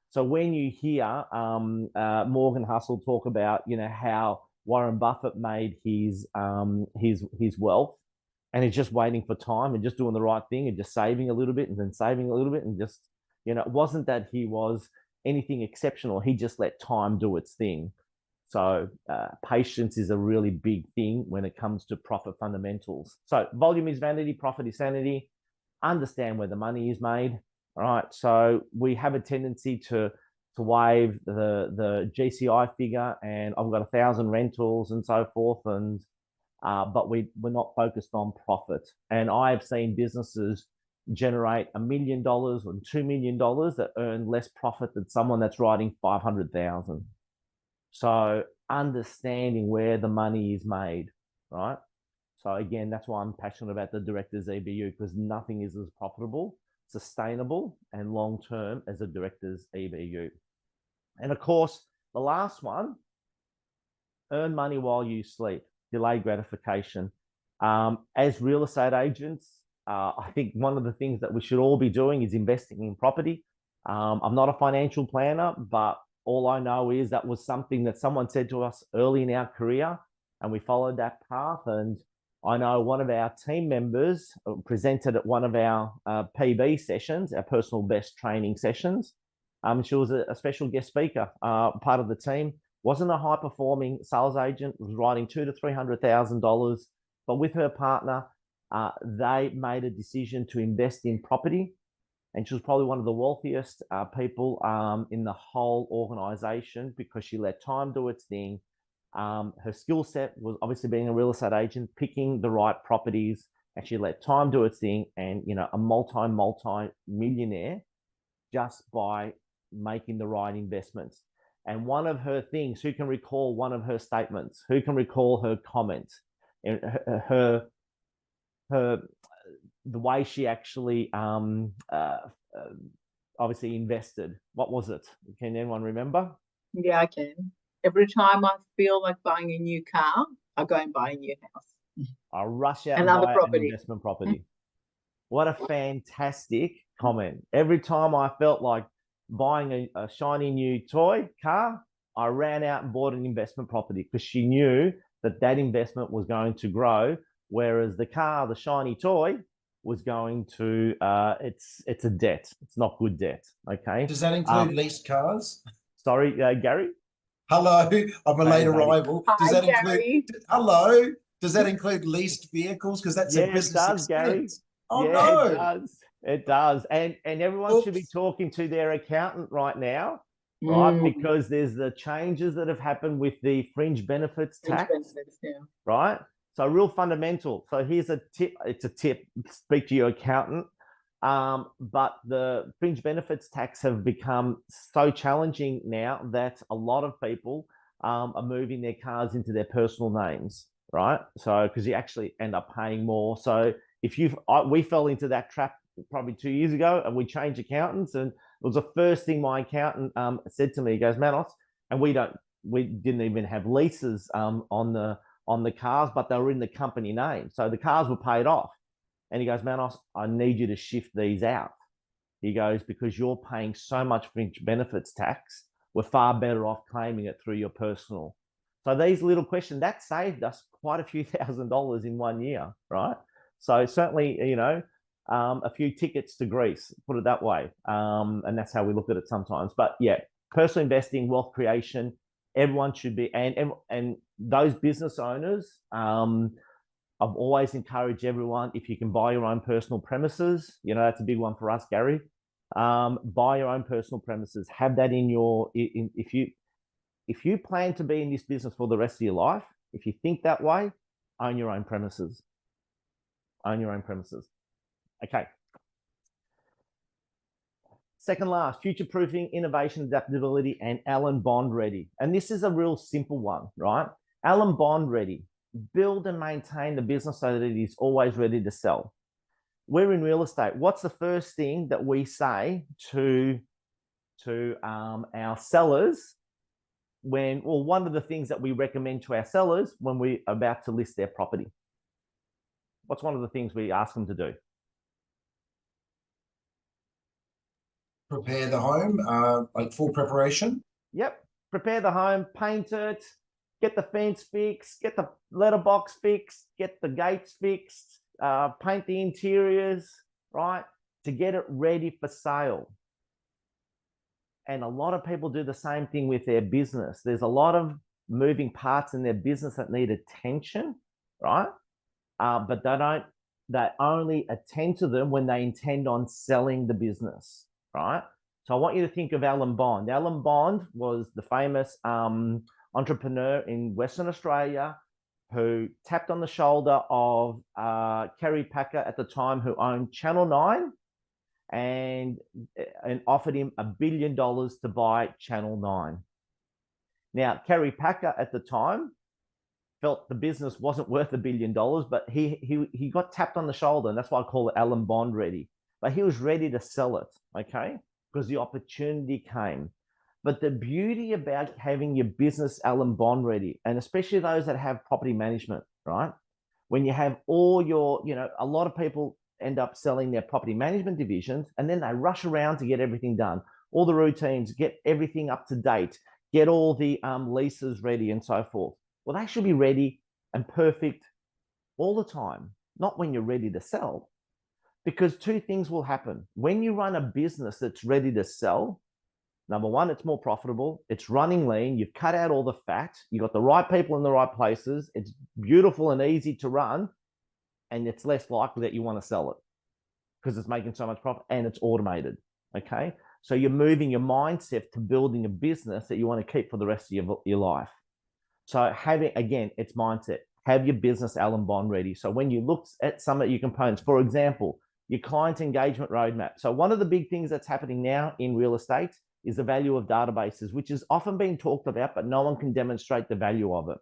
So when you hear Morgan Housel talk about, how Warren Buffett made his wealth, and he's just waiting for time and just doing the right thing and just saving a little bit and then saving a little bit and just, it wasn't that he was anything exceptional. He just let time do its thing. So patience is a really big thing when it comes to profit fundamentals. So volume is vanity, profit is sanity. Understand where the money is made. All right. So we have a tendency to waive the GCI figure, and I've got 1,000 rentals and so forth. And but we're not focused on profit. And I have seen businesses generate $1 million or $2 million that earn less profit than someone that's writing 500,000. So understanding where the money is made, right? So again, that's why I'm passionate about the director's EBU, because nothing is as profitable, sustainable, and long-term as a director's EBU. And of course, the last one, earn money while you sleep, delayed gratification. As real estate agents, I think one of the things that we should all be doing is investing in property. I'm not a financial planner, but all I know is that was something that someone said to us early in our career, and we followed that path. And I know one of our team members presented at one of our PB sessions, our personal best training sessions. She was a special guest speaker, part of the team. Wasn't a high-performing sales agent, was writing $200,000 to $300,000, but with her partner, they made a decision to invest in property. And she was probably one of the wealthiest people in the whole organization, because she let time do its thing. Her skill set was obviously being a real estate agent, picking the right properties, and she let time do its thing. And, you know, a multi-millionaire just by making the right investments. And one of her things, who can recall one of her statements? Who can recall her comments? And the way she actually obviously invested. What was it? Can anyone remember? Yeah, I can. Every time I feel like buying a new car, I go and buy a new house. I rush out Another and buy property. an investment property. What a fantastic comment. Every time I felt like buying a shiny new toy car, I ran out and bought an investment property, because she knew that that investment was going to grow, whereas the car, the shiny toy, was going to, it's a debt. It's not good debt, okay? Does that include leased cars? Sorry, Gary? Hello, I'm a late Hey, buddy. arrival. Does Hi, that Gary. include, hello, does that include leased vehicles? Because that's a Yeah, business it does, Gary. expense. Oh, Yeah, no. it does. It does. And everyone should be Oops. talking to their accountant right now, right? Because there's the changes that have happened with the fringe benefits tax, right? So real fundamental. So here's a tip. It's a tip. Speak to your accountant. But the fringe benefits tax have become so challenging now that a lot of people are moving their cars into their personal names, right? So because you actually end up paying more. So if we fell into that trap probably 2 years ago, and we changed accountants, and it was the first thing my accountant said to me. He goes, Manos, and we didn't even have leases on the cars, but they were in the company name, so the cars were paid off. And he goes, Manos, I need you to shift these out. He goes, because you're paying so much fringe benefits tax, we're far better off claiming it through your personal. So these little questions, that saved us quite a few $1,000s in 1 year, right? So certainly, you know, a few tickets to Greece, put it that way. And that's how we look at it sometimes. But yeah, personal investing, wealth creation, everyone should be, and those business owners, I've always encouraged everyone, if you can buy your own personal premises, you know, that's a big one for us, Gary. Buy your own personal premises. Have that in your, if you plan to be in this business for the rest of your life, if you think that way, own your own premises. Own your own premises. Okay. Second last, future-proofing, innovation, adaptability, and Alan Bond ready. And this is a real simple one, right? Alan Bond ready. Build and maintain the business so that it is always ready to sell. We're in real estate. What's the first thing that we say to our sellers one of the things that we recommend to our sellers when we're about to list their property? What's one of the things we ask them to do? Prepare the home, like full preparation. Yep. Prepare the home, paint it, get the fence fixed, get the letterbox fixed, get the gates fixed, paint the interiors, right? To get it ready for sale. And a lot of people do the same thing with their business. There's a lot of moving parts in their business that need attention, right? But they only attend to them when they intend on selling the business, right? So I want you to think of Alan Bond. Alan Bond was the famous entrepreneur in Western Australia who tapped on the shoulder of Kerry Packer at the time, who owned Channel 9, and offered him $1 billion to buy Channel 9. Now, Kerry Packer at the time felt the business wasn't worth $1 billion, but he got tapped on the shoulder, and that's why I call it Alan Bond ready. But he was ready to sell it, okay, because the opportunity came. But the beauty about having your business Alan Bond ready, and especially those that have property management, right? When you have all your, a lot of people end up selling their property management divisions, and then they rush around to get everything done, all the routines, get everything up to date, get all the leases ready and so forth. Well, they should be ready and perfect all the time, not when you're ready to sell. Because two things will happen. When you run a business that's ready to sell, number one, it's more profitable. It's running lean. You've cut out all the fat. You've got the right people in the right places. It's beautiful and easy to run. And it's less likely that you want to sell it because it's making so much profit and it's automated. Okay. So you're moving your mindset to building a business that you want to keep for the rest of your life. So again, it's mindset. Have your business Alan Bond ready. So when you look at some of your components, for example, your client engagement roadmap. So one of the big things that's happening now in real estate is the value of databases, which is often being talked about, but no one can demonstrate the value of it.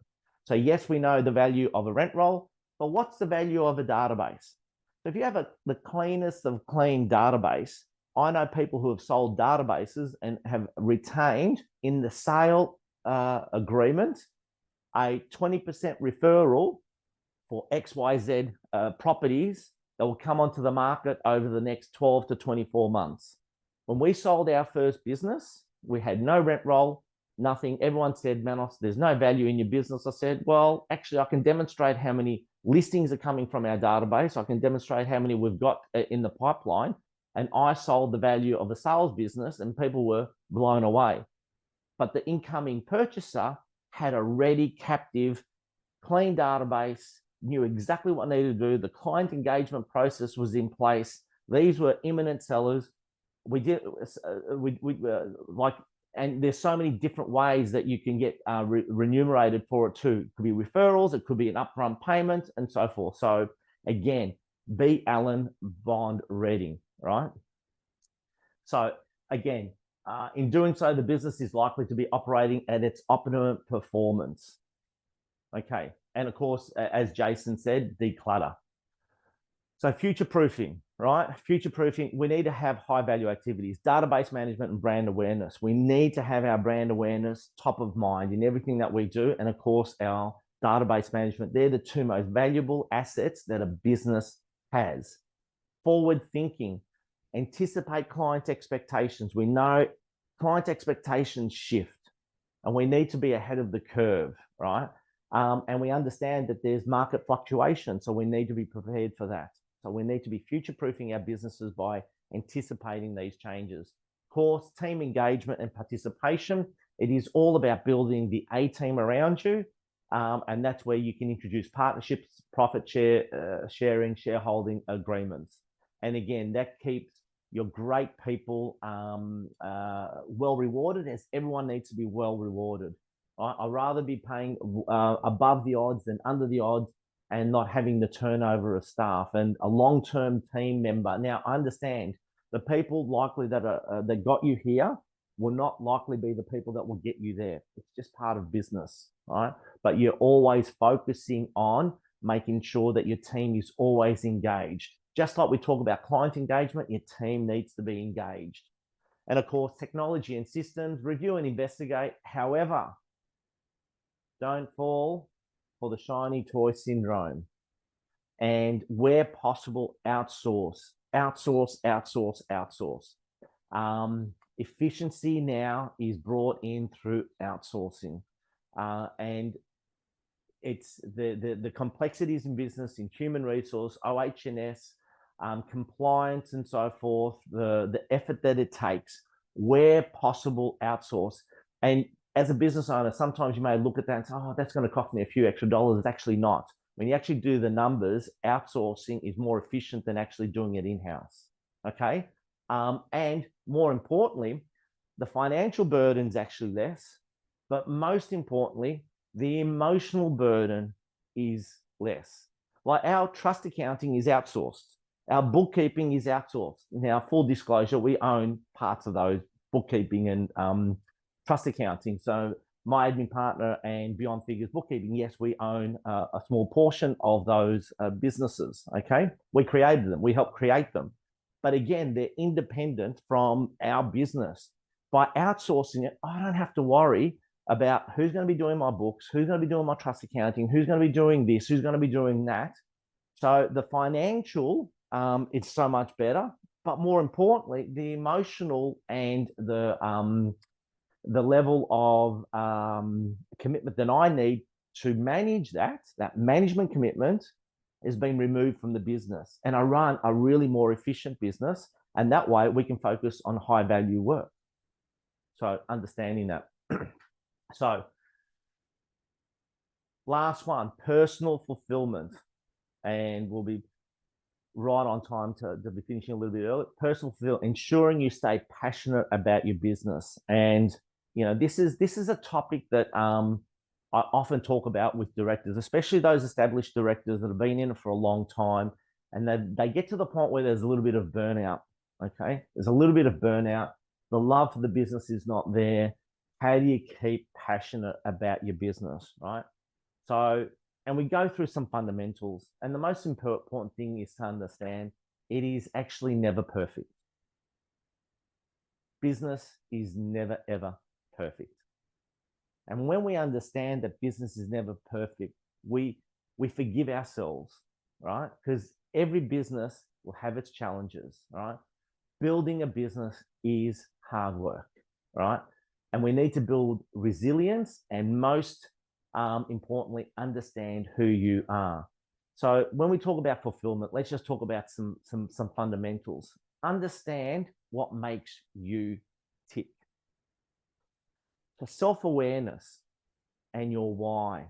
So yes, we know the value of a rent roll, but what's the value of a database? So if you have the cleanest of clean database, I know people who have sold databases and have retained in the sale agreement a 20% referral for XYZ properties that will come onto the market over the next 12 to 24 months. When we sold our first business, we had no rent roll, nothing. Everyone said, Manos, there's no value in your business. I said, well, actually, I can demonstrate how many listings are coming from our database. I can demonstrate how many we've got in the pipeline. And I sold the value of a sales business and people were blown away. But the incoming purchaser had a ready, captive, clean database, knew exactly what needed to do. The client engagement process was in place. These were imminent sellers. And there's so many different ways that you can get remunerated for it too. It could be referrals, it could be an upfront payment, and so forth. So again, be Alan Bond ready, right? So again, in doing so, the business is likely to be operating at its optimum performance. Okay, and of course, as Jason said, declutter. So future-proofing, right? Future-proofing, we need to have high-value activities, database management and brand awareness. We need to have our brand awareness top of mind in everything that we do. And of course, our database management, they're the two most valuable assets that a business has. Forward thinking, anticipate client expectations. We know client expectations shift and we need to be ahead of the curve, right? And we understand that there's market fluctuation, so we need to be prepared for that. So we need to be future-proofing our businesses by anticipating these changes. Of course, team engagement and participation. It is all about building the A team around you. And that's where you can introduce partnerships, profit sharing, shareholding agreements. And again, that keeps your great people well rewarded, as everyone needs to be well rewarded. I'd rather be paying above the odds than under the odds and not having the turnover of staff and a long-term team member. Now, I understand the people likely that got you here will not likely be the people that will get you there. It's just part of business, right? But you're always focusing on making sure that your team is always engaged. Just like we talk about client engagement, your team needs to be engaged. And of course, technology and systems, review and investigate. However, don't fall for the shiny toy syndrome. And where possible, outsource, outsource, outsource, outsource. Efficiency now is brought in through outsourcing. And it's the complexities in business, in human resource, OH&S, compliance and so forth, the effort that it takes, where possible, outsource. And as a business owner, sometimes you may look at that and say, oh, that's going to cost me a few extra dollars. It's actually not. When you actually do the numbers, outsourcing is more efficient than actually doing it in-house, okay? And more importantly, the financial burden is actually less, but most importantly, the emotional burden is less. Like our trust accounting is outsourced. Our bookkeeping is outsourced. Now, full disclosure, we own parts of those bookkeeping and trust accounting. So my admin partner and Beyond Figures bookkeeping, yes, we own a small portion of those businesses, okay? We created them. We helped create them. But again, they're independent from our business. By outsourcing it, I don't have to worry about who's going to be doing my books, who's going to be doing my trust accounting, who's going to be doing this, who's going to be doing that. So the financial is so much better, but more importantly, the emotional and the level of commitment that I need to manage that management commitment has been removed from the business. And I run a really more efficient business. And that way we can focus on high value work. So understanding that. So last one, personal fulfillment. And we'll be right on time to be finishing a little bit early. Personal fulfillment, ensuring you stay passionate about your business. And you know, this is a topic that I often talk about with directors, especially those established directors that have been in it for a long time, and they get to the point where there's a little bit of burnout. Okay, there's a little bit of burnout. The love for the business is not there. How do you keep passionate about your business, right? So, and we go through some fundamentals, and the most important thing is to understand it is actually never perfect. Business is never, ever perfect. And when we understand that business is never perfect, we forgive ourselves, right? Because every business will have its challenges, right? Building a business is hard work, right? And we need to build resilience and most importantly, understand who you are. So when we talk about fulfillment, let's just talk about some fundamentals. Understand what makes you tick. So self-awareness and your why.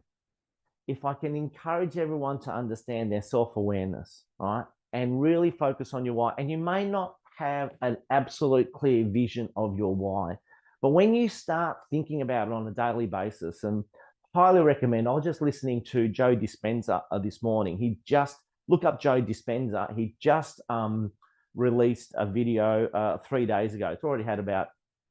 If I can encourage everyone to understand their self-awareness, right, and really focus on your why, and you may not have an absolute clear vision of your why, but when you start thinking about it on a daily basis, and highly recommend, I was just listening to Joe Dispenza this morning. He just, look up Joe Dispenza. He just released a video 3 days ago. It's already had about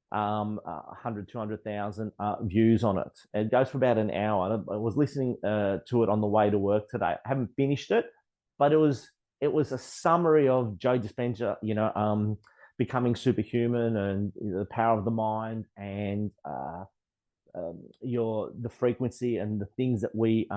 100, 200,000 views on it. It goes for about an hour. I was listening to it on the way to work today. I haven't finished it, but it was a summary of Joe Dispenza, you know, becoming superhuman and the power of the mind and the frequency and the things that we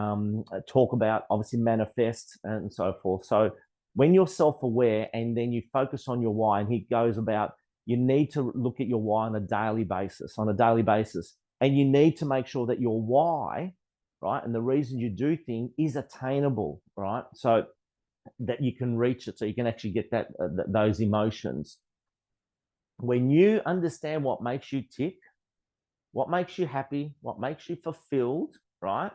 talk about obviously manifest and so forth. So when you're self-aware and then you focus on your why, and he goes about, you need to look at your why on a daily basis, and you need to make sure that your why, right, and the reason you do things is attainable, right, so that you can reach it, so you can actually get that those emotions. When you understand what makes you tick, what makes you happy, what makes you fulfilled, right?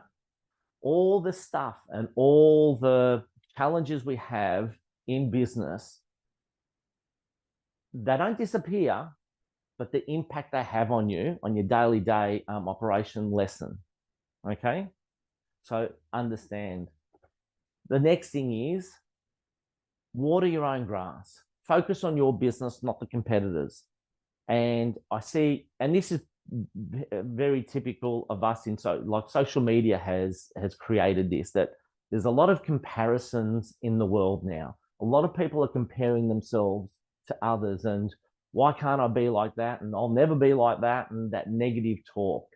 All the stuff and all the challenges we have in business, they don't disappear, but the impact they have on you, on your daily operation lessen, okay? So understand. The next thing is water your own grass. Focus on your business, not the competitors. And I see, and this is very typical of us in like social media has created this, that there's a lot of comparisons in the world now. A lot of people are comparing themselves to others, and why can't I be like that, and I'll never be like that, and that negative talk.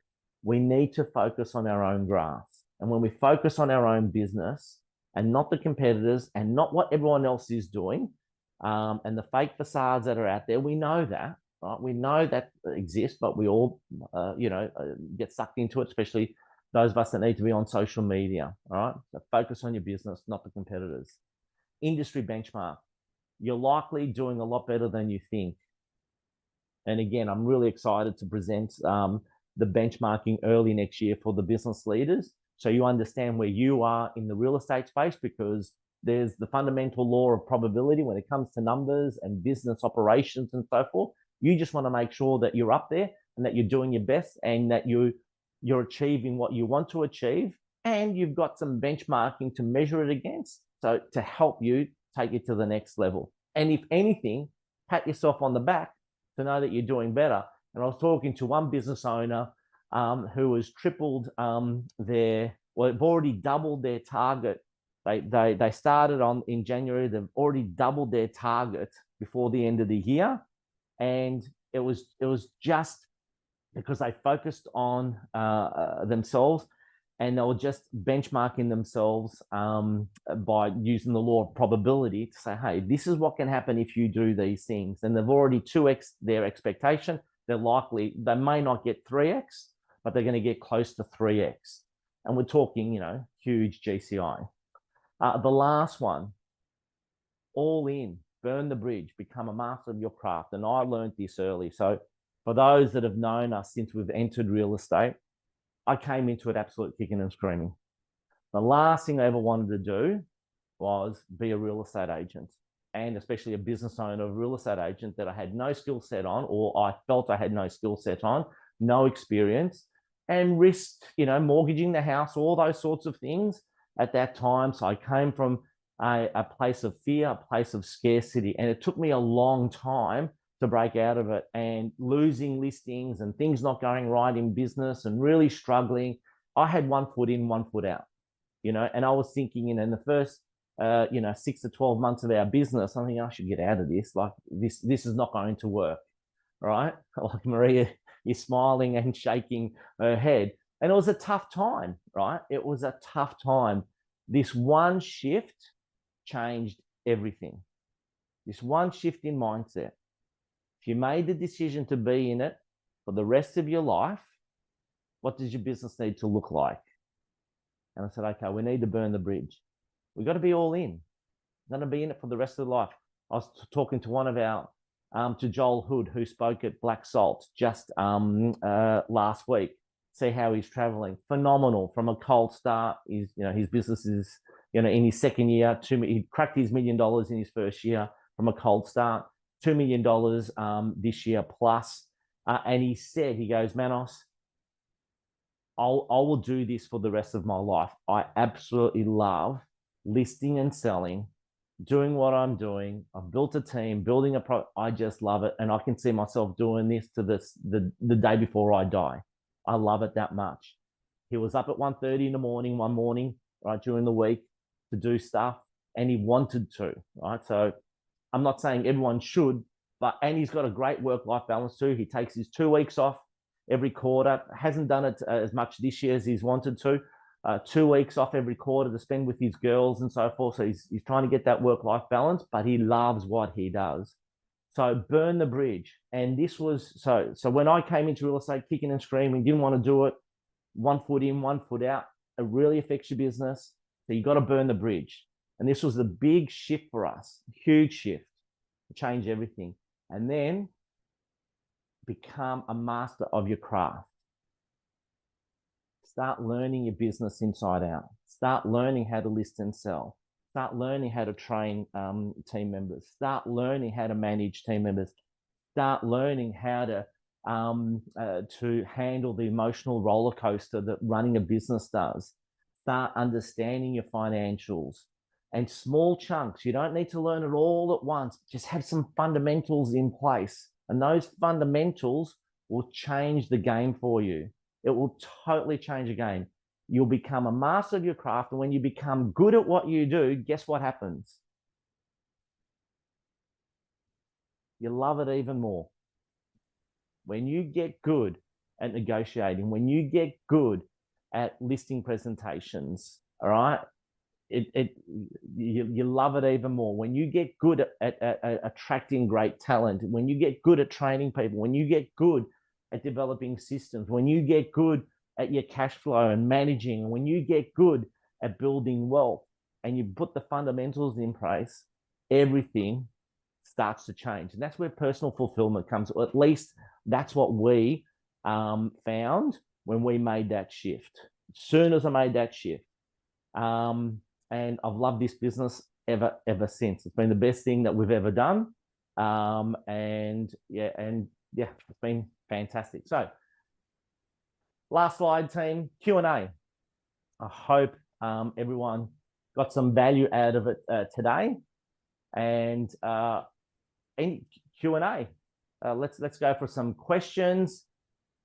We need to focus on our own grass, and when we focus on our own business and not the competitors and not what everyone else is doing, and the fake facades that are out there, we know that. Right? We know that exists, but we all, get sucked into it, especially those of us that need to be on social media. All right, so focus on your business, not the competitors. Industry benchmark. You're likely doing a lot better than you think. And again, I'm really excited to present the benchmarking early next year for the business leaders, so you understand where you are in the real estate space, because there's the fundamental law of probability when it comes to numbers and business operations and so forth. You just want to make sure that you're up there and that you're doing your best and that you're achieving what you want to achieve, and you've got some benchmarking to measure it against, so to help you take it to the next level. And if anything, pat yourself on the back to know that you're doing better. And I was talking to one business owner who has tripled they've already doubled their target. They started in January. They've already doubled their target before the end of the year, and it was just because they focused on themselves, and they were just benchmarking themselves by using the law of probability to say, hey, this is what can happen if you do these things. And they've already 2x their expectation. They may not get 3x, but they're going to get close to 3x. And we're talking, huge GCI. The last one, all in, burn the bridge, become a master of your craft. And I learned this early. So for those that have known us since we've entered real estate, I came into it absolute kicking and screaming. The last thing I ever wanted to do was be a real estate agent, and especially a business owner, a real estate agent that I had no skill set on, or I felt I had no skill set on, no experience, and risked, mortgaging the house, all those sorts of things at that time. So I came from a place of fear, a place of scarcity, and it took me a long time to break out of it, and losing listings and things not going right in business and really struggling. I had 1 foot in, 1 foot out, and I was thinking, in the first, 6 to 12 months of our business, I think I should get out of this. Like this is not going to work, right? Like Maria, you're smiling and shaking her head. And it was a tough time, right? It was a tough time. This one shift changed everything. This one shift in mindset. If you made the decision to be in it for the rest of your life, what does your business need to look like? And I said, okay, we need to burn the bridge. We've got to be all in. We're going to be in it for the rest of the life. I was talking to one of our, to Joel Hood, who spoke at BLAC just last week. See how he's traveling. Phenomenal. From a cold start. His business is, in his second year, he cracked his $1 million in his first year from a cold start. $2 million this year plus. And he goes, Manos, I will do this for the rest of my life. I absolutely love listing and selling, doing what I'm doing. I've built a team, building a product. I just love it. And I can see myself doing this to the day before I die. I love it that much. He was up at 1:30 in the morning, one morning, right, during the week to do stuff. And he wanted to, right? So I'm not saying everyone should, and he's got a great work-life balance too. He takes his 2 weeks off every quarter. Hasn't done it as much this year as he's wanted to. 2 weeks off every quarter to spend with his girls and so forth. So he's trying to get that work-life balance, but he loves what he does. So burn the bridge. And this was, so when I came into real estate kicking and screaming, didn't want to do it, 1 foot in, 1 foot out, it really affects your business. So you got to burn the bridge. And this was a big shift for us, huge shift to change everything. And then become a master of your craft. Start learning your business inside out. Start learning how to list and sell. Start learning how to train team members. Start learning how to manage team members. Start learning how to handle the emotional roller coaster that running a business does. Start understanding your financials. And small chunks. You don't need to learn it all at once. Just have some fundamentals in place. And those fundamentals will change the game for you. It will totally change the game. You'll become a master of your craft. And when you become good at what you do, guess what happens? You love it even more. When you get good at negotiating, when you get good at listing presentations, all right? You love it even more. When you get good at attracting great talent, when you get good at training people, when you get good at developing systems, when you get good at your cash flow and managing, when you get good at building wealth and you put the fundamentals in place, everything starts to change. And that's where personal fulfillment comes. Or at least that's what we found when we made that shift. As soon as I made that shift, and I've loved this business ever since. It's been the best thing that we've ever done. And it's been fantastic. So last slide, team, Q&A. I hope everyone got some value out of it today. And any Q&A. Let's go for some questions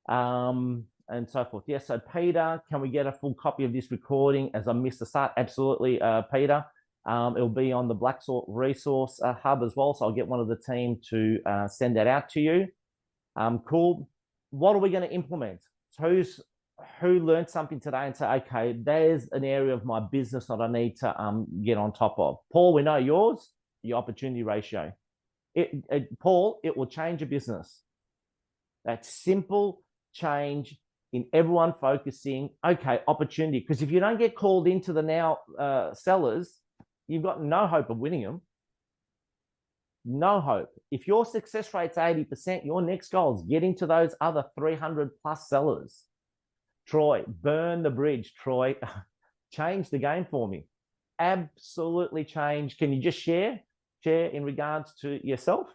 and so forth. Yes, so Peter, can we get a full copy of this recording as I missed the start? Absolutely, Peter. It'll be on the BLAC resource hub as well, so I'll get one of the team to send that out to you. Cool. What are we going to implement? So who learned something today and say, okay, there's an area of my business that I need to get on top of? Paul, we know yours, your opportunity ratio. Paul, it will change your business. That simple change in everyone focusing, okay, opportunity. Because if you don't get called into the now sellers, you've got no hope of winning them. No hope. If your success rate's 80%, your next goal is get into those other 300 plus sellers. Troy, burn the bridge. Troy, change the game for me. Absolutely change. Can you just share in regards to yourself?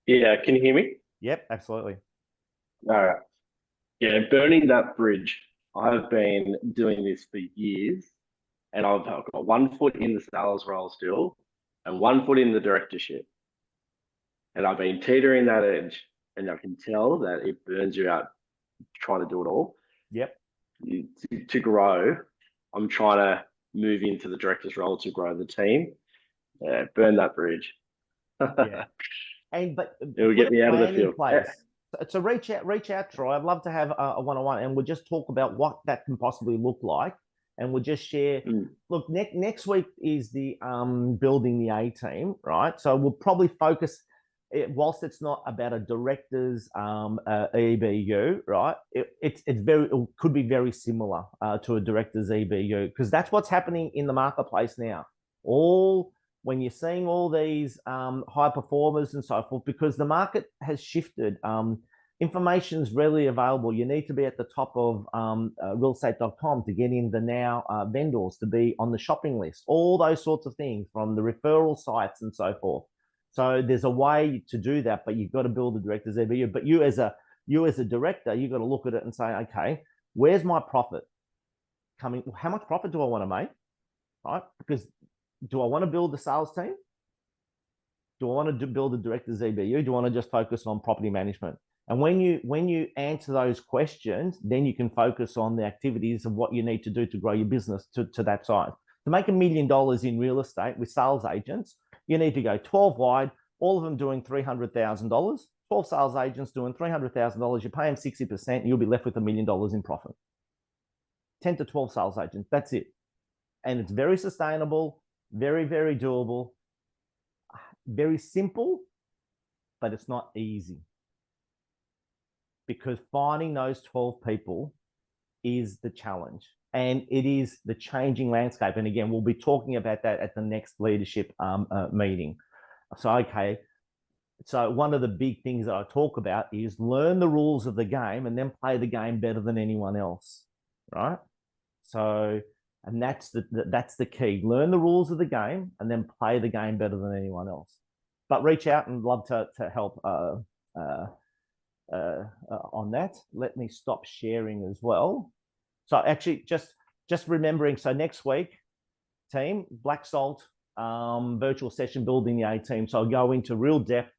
Yeah, can you hear me? Yep, absolutely. All right. Yeah, burning that bridge. I've been doing this for years, and I've got 1 foot in the sales role still and 1 foot in the directorship. And I've been teetering that edge, and I can tell that it burns you out trying to do it all. Yep. To grow, I'm trying to move into the director's role to grow the team. Yeah, burn that bridge. Yeah. But it will get me out of the field. So reach out, Troy. I'd love to have a one-on-one, and we'll just talk about what that can possibly look like, and we'll just share. Look, next week is the building the A team, right? So we'll probably focus. Whilst it's not about a director's EBU, right? It could be very similar to a director's EBU, because that's what's happening in the marketplace now. When you're seeing all these high performers and so forth, because the market has shifted. Information is readily available. You need to be at the top of realestate.com to get in the now vendors, to be on the shopping list, all those sorts of things, from the referral sites and so forth. So there's a way to do that, but you've got to build the director's EBU. But you as a director, you've got to look at it and say, okay, where's my profit coming? How much profit do I want to make? Right? Because do I want to build the sales team? Do I want to build the director's EBU? Do I want to just focus on property management? And when you answer those questions, then you can focus on the activities of what you need to do to grow your business to that size. To make $1 million in real estate with sales agents, you need to go 12 wide, all of them doing $300,000, 12 sales agents doing $300,000. You pay them 60%, you'll be left with $1 million in profit. 10 to 12 sales agents, that's it. And it's very sustainable, very, very doable, very simple, but it's not easy. Because finding those 12 people is the challenge. And it is the changing landscape. And again, we'll be talking about that at the next leadership meeting. So, okay. So one of the big things that I talk about is learn the rules of the game and then play the game better than anyone else, right? So, and that's the key. Learn the rules of the game and then play the game better than anyone else. But reach out and love to help on that. Let me stop sharing as well. So actually, just remembering. So next week, team Black Salt virtual session building the A team. So I'll go into real depth,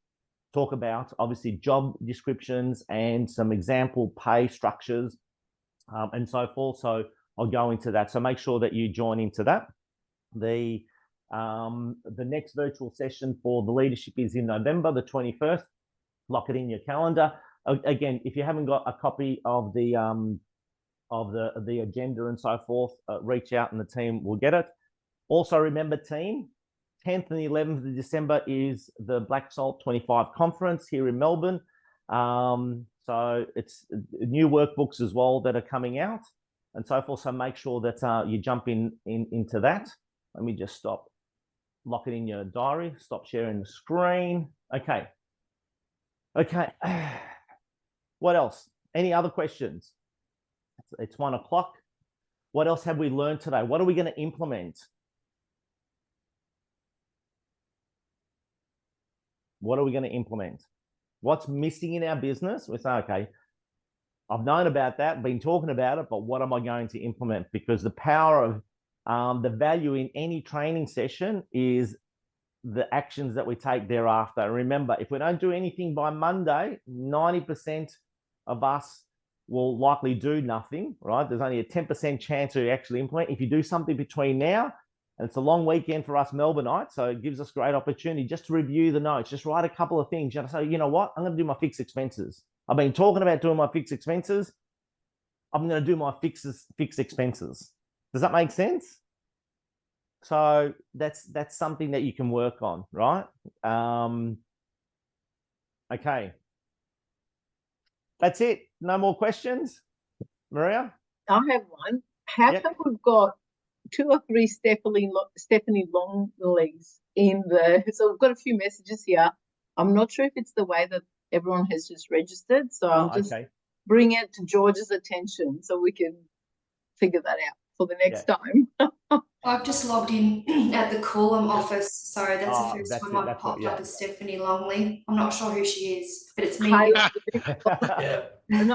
talk about obviously job descriptions and some example pay structures and so forth. So I'll go into that. So make sure that you join into that. The next virtual session for the leadership is in November the 21st. Lock it in your calendar. Again, if you haven't got a copy of the agenda and so forth, reach out and the team will get it. Also remember, team, 10th and 11th of December is the Black Salt 25 conference here in Melbourne. So it's new workbooks as well that are coming out and so forth. So make sure that you jump into that. Let me just stop. Lock it in your diary. Stop sharing the screen. Okay. What else? Any other questions? It's 1 o'clock. What else have we learned today? What are we going to implement? What are we going to implement? What's missing in our business? We say, okay, I've known about that, been talking about it, but what am I going to implement? Because the power of the value in any training session is the actions that we take thereafter. Remember, if we don't do anything by Monday, 90% of us will likely do nothing, right? There's only a 10% chance to actually implement. If you do something between now, and it's a long weekend for us Melbourneites, so it gives us great opportunity just to review the notes, just write a couple of things. You know, say, you know what? I'm going to do my fixed expenses. I've been talking about doing my fixed expenses. I'm going to do my fixed expenses. Does that make sense? So that's something that you can work on, right? Okay. That's it. No more questions, Maria? I have one. How Yep. come we've got 2 or 3 Stephanie Longleys in the? So we've got a few messages here. I'm not sure if it's the way that everyone has just registered, so I'll just bring it to George's attention so we can figure that out for the next time. I've just logged in at the Coolum office, so that's the first time I've popped up as Stephanie Longley. I'm not sure who she is, but it's me. Yeah.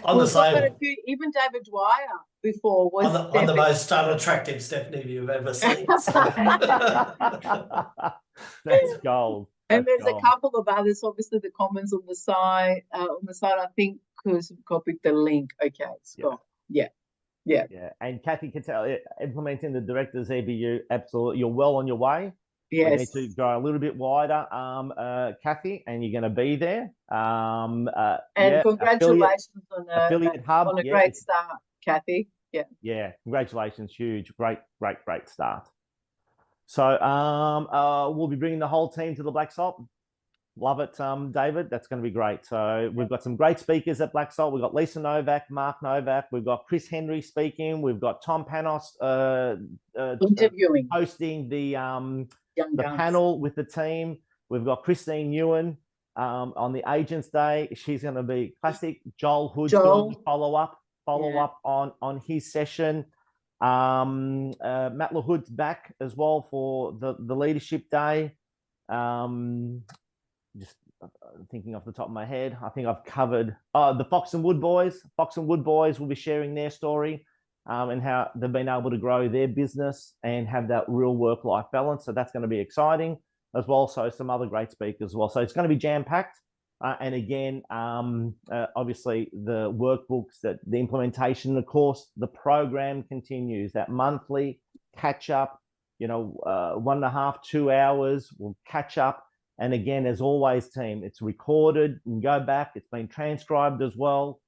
On the same. Even David Dwyer before was on the most unattractive Stephanie you've ever seen. That's gold. And there's a couple of others. Obviously, the comments on the side. I think, because we've copied the link. Okay, Scott. Yeah. And Kathy can tell implementing the director's EBU. Absolutely, you're well on your way. Yes. We need to go a little bit wider, Kathy, and you're going to be there. And congratulations on affiliate hub. On a great start, Kathy. Yeah. Congratulations, huge, great start. So we'll be bringing the whole team to the Black Salt. Love it, David. That's going to be great. So we've got some great speakers at Black Salt. We've got Lisa Novak, Mark Novak. We've got Chris Henry speaking. We've got Tom Panos interviewing, hosting the panel with the team. We've got Christine Ewan on the Agents Day. She's going to be classic. Joel Hood's doing follow up on his session. Matt LaHood's back as well for the Leadership Day. Just thinking off the top of my head, I think I've covered the Fox and Wood Boys. Fox and Wood Boys will be sharing their story and how they've been able to grow their business and have that real work-life balance. So that's going to be exciting as well. So some other great speakers as well. So it's going to be jam-packed. And again, obviously the workbooks, that the implementation, of course, the program continues. That monthly catch-up, 1.5, 2 hours, we'll catch up. And again, as always, team, it's recorded. You can go back. It's been transcribed as well,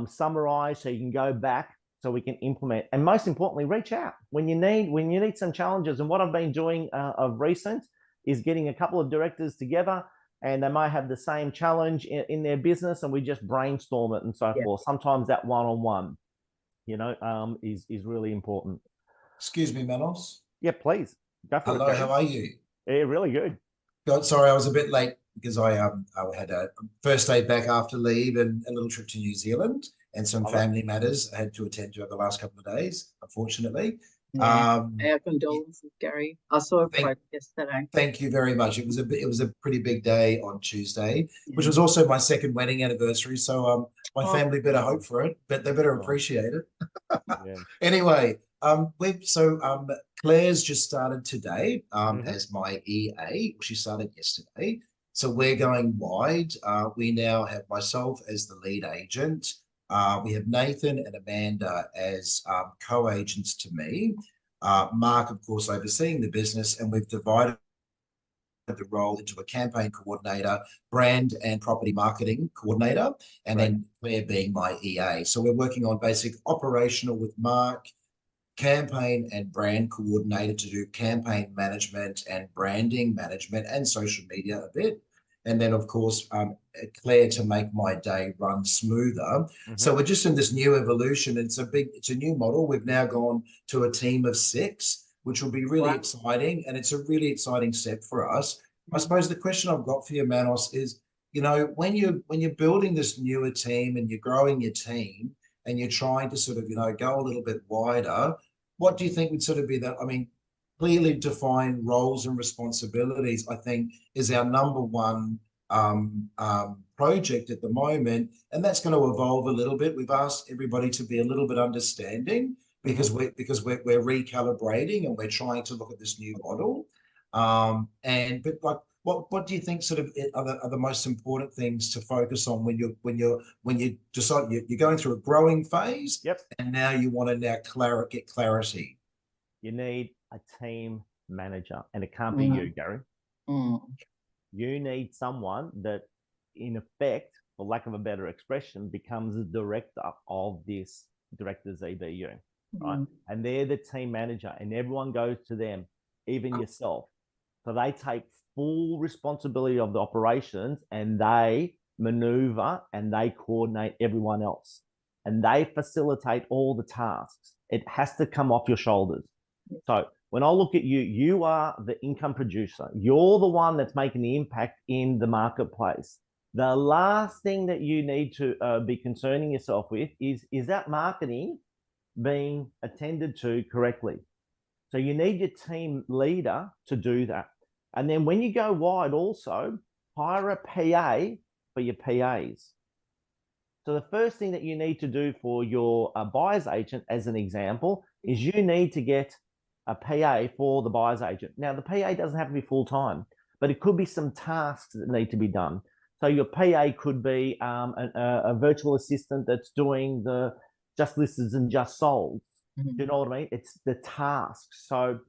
summarized, so you can go back so we can implement. And most importantly, reach out when you need some challenges. And what I've been doing of recent is getting a couple of directors together, and they might have the same challenge in their business, and we just brainstorm it and so forth. Sometimes that one-on-one, is really important. Excuse me, Manos. Yeah, please. Go for it. Hello, how are you? Yeah, really good. God, sorry, I was a bit late because I had a first day back after leave and a little trip to New Zealand and some family matters I had to attend to over the last couple of days, unfortunately. Our condolences, Gary. I saw it yesterday. Thank you very much. It was a pretty big day on Tuesday, which was also my second wedding anniversary. So my family better hope for it, but they better appreciate it. Anyway, Claire's just started today as my EA. She started yesterday. So we're going wide. We now have myself as the lead agent. We have Nathan and Amanda as co-agents to me. Mark, of course, overseeing the business, and we've divided the role into a campaign coordinator, brand and property marketing coordinator, and then Claire being my EA. So we're working on basic operational with Mark, campaign and brand coordinator to do campaign management and branding management and social media a bit. And then, of course, Claire to make my day run smoother. So we're just in this new evolution. It's a new model. We've now gone to a team of 6, which will be really exciting. And it's a really exciting step for us. I suppose the question I've got for you, Manos, is, when you're building this newer team and you're growing your team and you're trying to sort of, go a little bit wider, what do you think would sort of be that? I mean, clearly defined roles and responsibilities, I think, is our number one project at the moment, and that's going to evolve a little bit. We've asked everybody to be a little bit understanding because we're recalibrating and we're trying to look at this new model. But like, what do you think sort of are the most important things to focus on when you decide you're going through a growing phase? Yep. And now you want to get clarity. You need a team manager, and it can't be you, Gary. You need someone that, in effect, for lack of a better expression, becomes the director of this director's EBU, right? And they're the team manager, and everyone goes to them, even yourself. So they take full responsibility of the operations, and they maneuver and they coordinate everyone else, and they facilitate all the tasks. It has to come off your shoulders. So when I look at you, you are the income producer. You're the one that's making the impact in the marketplace. The last thing that you need to be concerning yourself with is that marketing being attended to correctly? So you need your team leader to do that. And then when you go wide also, hire a PA for your PAs. So the first thing that you need to do for your buyer's agent, as an example, is you need to get a PA for the buyer's agent. Now, the PA doesn't have to be full-time, but it could be some tasks that need to be done. So your PA could be a virtual assistant that's doing the just listed and just sold. Do you know what I mean? It's the tasks. So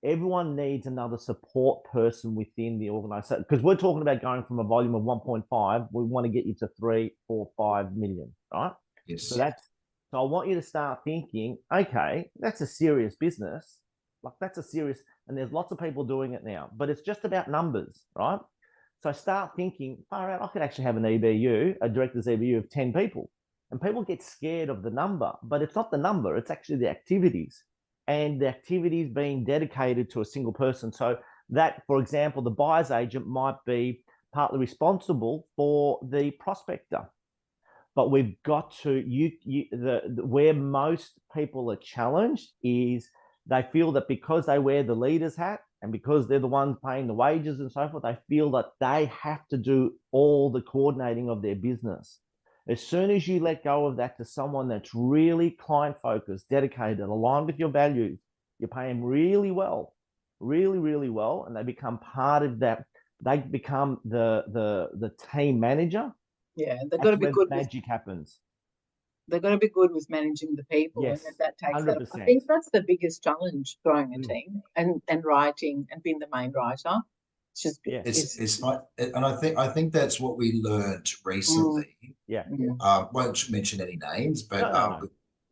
everyone needs another support person within the organization, because we're talking about going from a volume of 1.5. We want to get you to 3, 4, 5 million, right? Yes. So I want you to start thinking, okay, that's a serious business. Like, that's a serious, and there's lots of people doing it now, but it's just about numbers, right? So start thinking, all right, I could actually have an EBU, a director's EBU of 10 people. And people get scared of the number, but it's not the number, it's actually the activities, and the activities being dedicated to a single person. So that, for example, the buyer's agent might be partly responsible for the prospector. But we've got to, where most people are challenged is they feel that because they wear the leader's hat and because they're the ones paying the wages and so forth, they feel that they have to do all the coordinating of their business. As soon as you let go of that to someone that's really client-focused, dedicated, aligned with your values, you pay them really well, really, really well, and they become part of that. They become the team manager. Yeah, they've got to be good. Magic happens. They've got to be good with managing the people. Yes, and that takes 100%. I think that's the biggest challenge, growing a team and writing and being the main writer. It's just it's like, and I think that's what we learned recently. Won't mention any names, but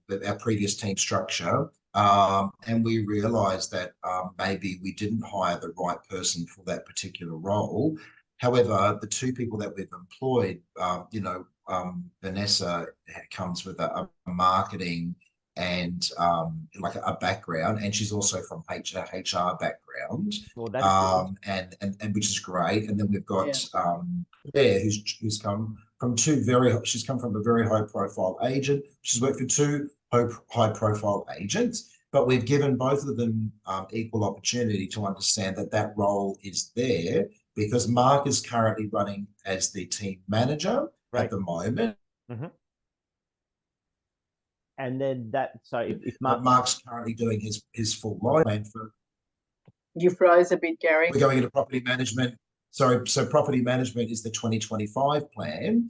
with our previous team structure, and we realized that maybe we didn't hire the right person for that particular role. However, the two people that we've employed, Vanessa comes with a marketing and like a background, and she's also from HR background, and which is great. And then we've got Claire, who's come from she's come from a very high profile agent. She's worked for two high profile agents, but we've given both of them equal opportunity to understand that role is there, because Mark is currently running as the team manager at the moment. And then if Mark's currently doing his full line plan for. You froze a bit, Gary. We're going into property management. So property management is the 2025 plan,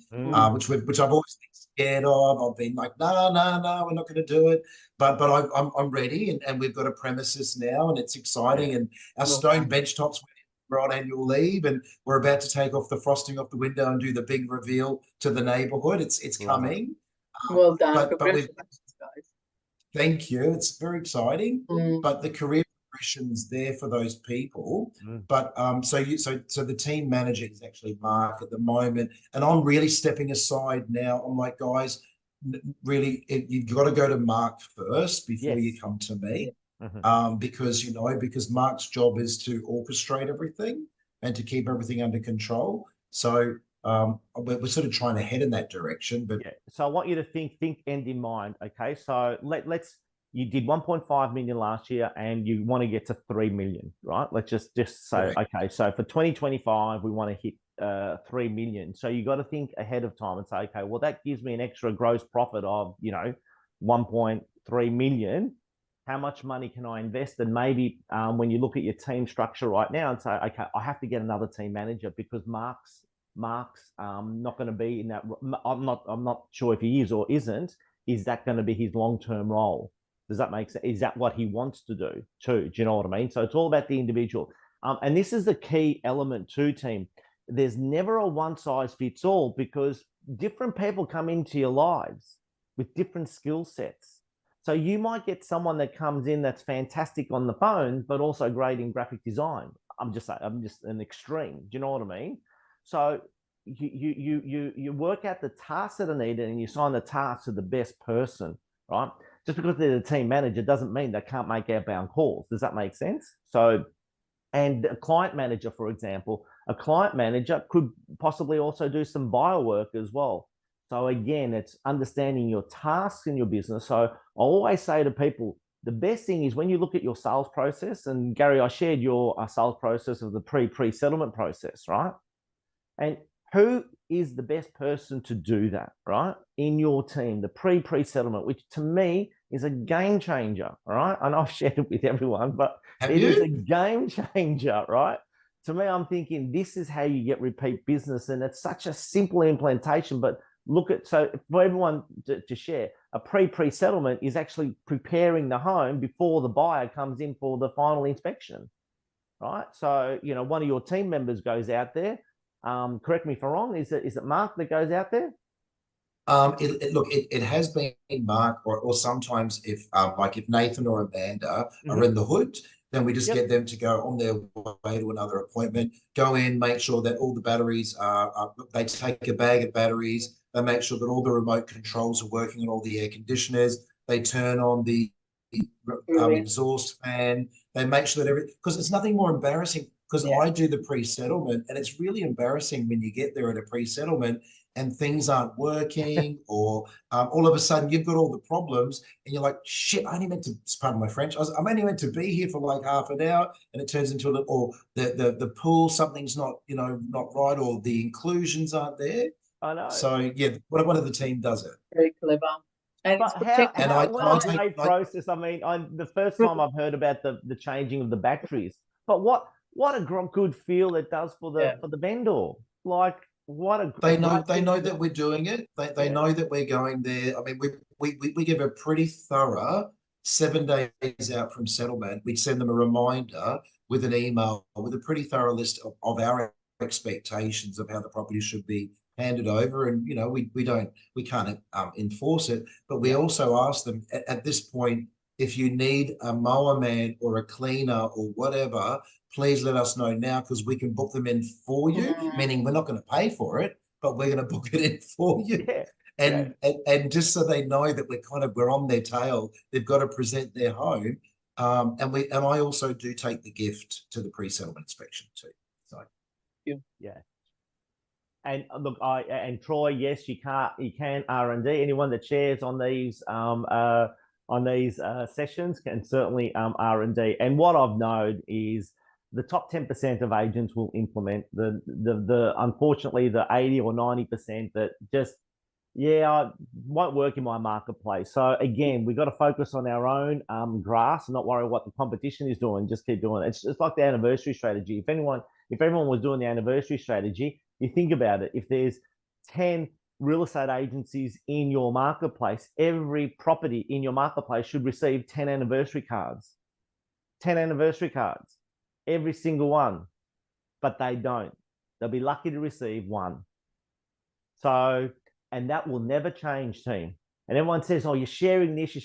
which I've always been scared of. I've been like, no, we're not going to do it. But I'm ready, and we've got a premises now, and it's exciting. And our stone benchtops, we're on annual leave, and we're about to take off the frosting off the window and do the big reveal to the neighbourhood. It's coming. Well done. Congratulations, guys. Thank you. It's very exciting. But the career progression's there for those people. But so the team manager is actually Mark at the moment, and I'm really stepping aside now. I'm like, guys, really, you've got to go to Mark first before you come to me. Because Mark's job is to orchestrate everything and to keep everything under control. So we're sort of trying to head in that direction. But so I want you to think end in mind. Okay, so let's you did 1.5 million last year, and you want to get to 3 million, right? Let's just say, okay, so for 2025 we want to hit 3 million. So you got to think ahead of time and say, okay, well, that gives me an extra gross profit of, 1.3 million. How much money can I invest? And maybe when you look at your team structure right now and say, okay, I have to get another team manager because Mark's not going to be in that. I'm not sure if he is or isn't. Is that going to be his long-term role? Does that make sense? Is that what he wants to do too? Do you know what I mean? So it's all about the individual. And this is the key element to team. There's never a one size fits all because different people come into your lives with different skill sets. So you might get someone that comes in that's fantastic on the phone, but also great in graphic design. I'm just an extreme. Do you know what I mean? So you work out the tasks that are needed and you assign the tasks to the best person, right? Just because they're the team manager doesn't mean they can't make outbound calls. Does that make sense? So, and a client manager, for example, a client manager could possibly also do some buyer work as well. So again, it's understanding your tasks in your business. So I always say to people, the best thing is when you look at your sales process, and Gary, I shared your sales process of the pre-settlement process, right? And who is the best person to do that, right? In your team, the pre-settlement, which to me is a game changer, right? And I've shared it with everyone, but it is a game changer, right? To me, I'm thinking this is how you get repeat business. And it's such a simple implementation, but look at, so for everyone to share, a pre-settlement is actually preparing the home before the buyer comes in for the final inspection, right? So, one of your team members goes out there. Correct me if I'm wrong. Is it Mark that goes out there? It has been Mark, or sometimes if if Nathan or Amanda are in the hood, then we just get them to go on their way to another appointment, go in, make sure that all the batteries they take a bag of batteries, they make sure that all the remote controls are working on all the air conditioners, they turn on the exhaust fan, they make sure that because it's nothing more embarrassing, because I do the pre-settlement and it's really embarrassing when you get there at a pre-settlement and things aren't working or all of a sudden you've got all the problems and you're like, shit, I only meant to, pardon my French, I'm only meant to be here for like half an hour, and it turns into or the pool, something's not, not right, or the inclusions aren't there. I know. So yeah, one of the team does it. Very clever. And but what a great process. I mean, the first time I've heard about the changing of the batteries, but what a good feel it does for the vendor. Like, they know that we're doing it. They know that we're going there. I mean, we give a pretty thorough 7 days out from settlement. We send them a reminder with an email with a pretty thorough list of our expectations of how the property should be handed over. And we can't enforce it, but we also ask them at this point, if you need a mower man or a cleaner or whatever, please let us know now, because we can book them in for you, meaning we're not going to pay for it, but we're going to book it in for you. And just so they know that we're on their tail, they've got to present their home. And I also do take the gift to the pre-settlement inspection too. So and look, and Troy, yes, you can R&D. Anyone that shares on these sessions can certainly R&D. And what I've known is the top 10% of agents will implement the unfortunately the 80 or 90% that just won't work in my marketplace. So again, we've got to focus on our own grass and not worry what the competition is doing. Just keep doing it. It's just like the anniversary strategy. If everyone was doing the anniversary strategy, you think about it. If there's 10 real estate agencies in your marketplace, every property in your marketplace should receive 10 anniversary cards. 10 anniversary cards, every single one, but they don't. They'll be lucky to receive one. So, and that will never change, team. And everyone says, oh, you're sharing this.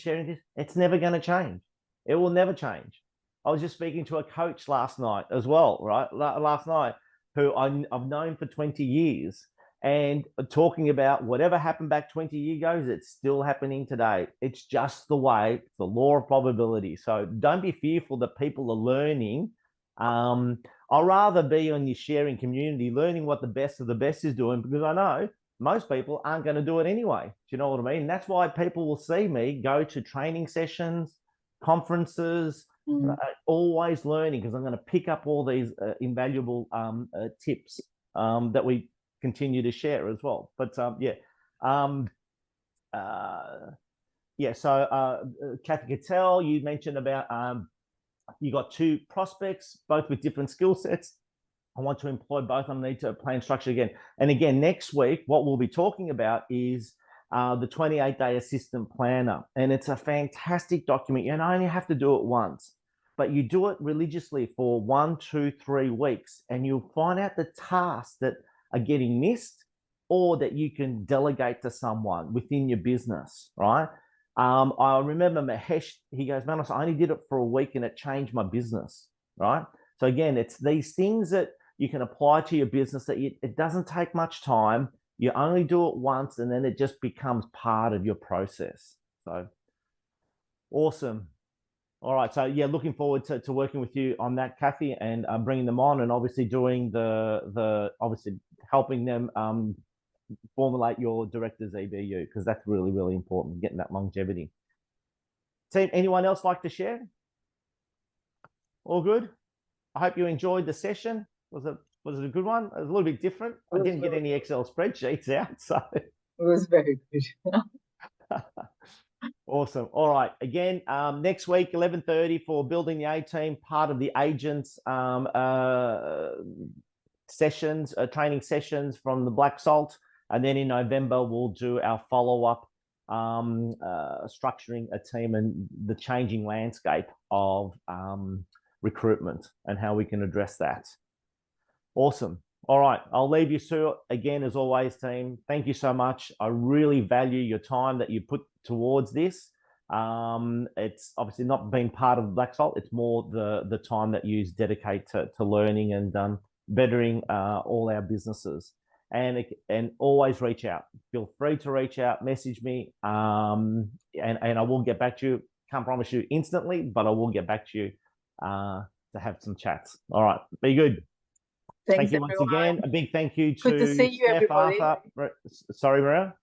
It's never going to change. It will never change. I was just speaking to a coach last night as well, right? Last night, who I've known for 20 years, and talking about whatever happened back 20 years ago, it's still happening today. It's just the way, it's the law of probability. So don't be fearful that people are learning. I'll rather be on your sharing community, learning what the best of the best is doing, because I know most people aren't going to do it anyway. Do you know what I mean? That's why people will see me go to training sessions, conferences, always learning, because I'm going to pick up all these invaluable tips that we continue to share as well. But yeah. Yeah, so Kathy Cattell, you mentioned about you got 2 prospects, both with different skill sets. I want to employ both of them, need to plan structure again. And again, next week, what we'll be talking about is the 28-day assistant planner. And it's a fantastic document. You only have to do it once, but you do it religiously for 1, 2, 3 weeks, and you'll find out the tasks that are getting missed or that you can delegate to someone within your business, right? I remember Mahesh, he goes, Manos, I only did it for a week and it changed my business, right? So again, it's these things that you can apply to your business that it doesn't take much time. You only do it once and then it just becomes part of your process. So awesome. All right. So yeah, looking forward to working with you on that, Kathy, and bringing them on, and obviously doing obviously helping them formulate your director's EBU, because that's really, really important, getting that longevity. Team, anyone else like to share? All good? I hope you enjoyed the session. Was it a good one? It was a little bit different. I didn't get any Excel spreadsheets out, so it was very good. Awesome. All right. Again, next week, 11:30 for Building the A-Team, part of the agents sessions, training sessions from the Black Salt. And then in November, we'll do our follow-up, structuring a team and the changing landscape of recruitment and how we can address that. Awesome. All right. I'll leave you to it. Again, as always, team, thank you so much. I really value your time that you put towards this. It's obviously not been part of Black Salt. It's more the time that you dedicate to learning and bettering all our businesses. And always reach out. Feel free to reach out, message me, and I will get back to you. Can't promise you instantly, but I will get back to you to have some chats. All right, be good. Thanks, thank you once everyone. again. A big thank you to Good to see you, Steph, everybody. Arthur. Sorry, Maria.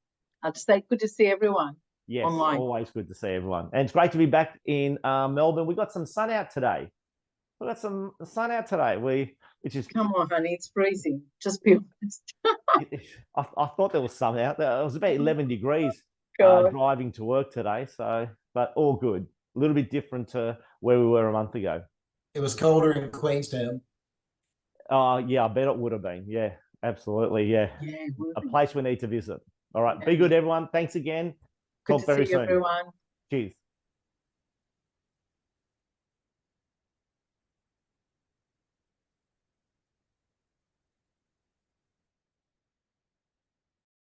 I'll just say good to see everyone. Yes, online. Always good to see everyone. And it's great to be back in Melbourne. We got some sun out today. We got some sun out today. Which is Come on, honey, it's freezing. Just be honest. I thought there was sun out there. It was about 11 degrees God. driving to work today. So, but all good. A little bit different to where we were a month ago. It was colder in Queenstown. Yeah, I bet it would have been. Yeah, absolutely. Yeah, a place we need to visit. All right, be good, everyone. Thanks again. Good Talk to very see you, soon. everyone. Cheers.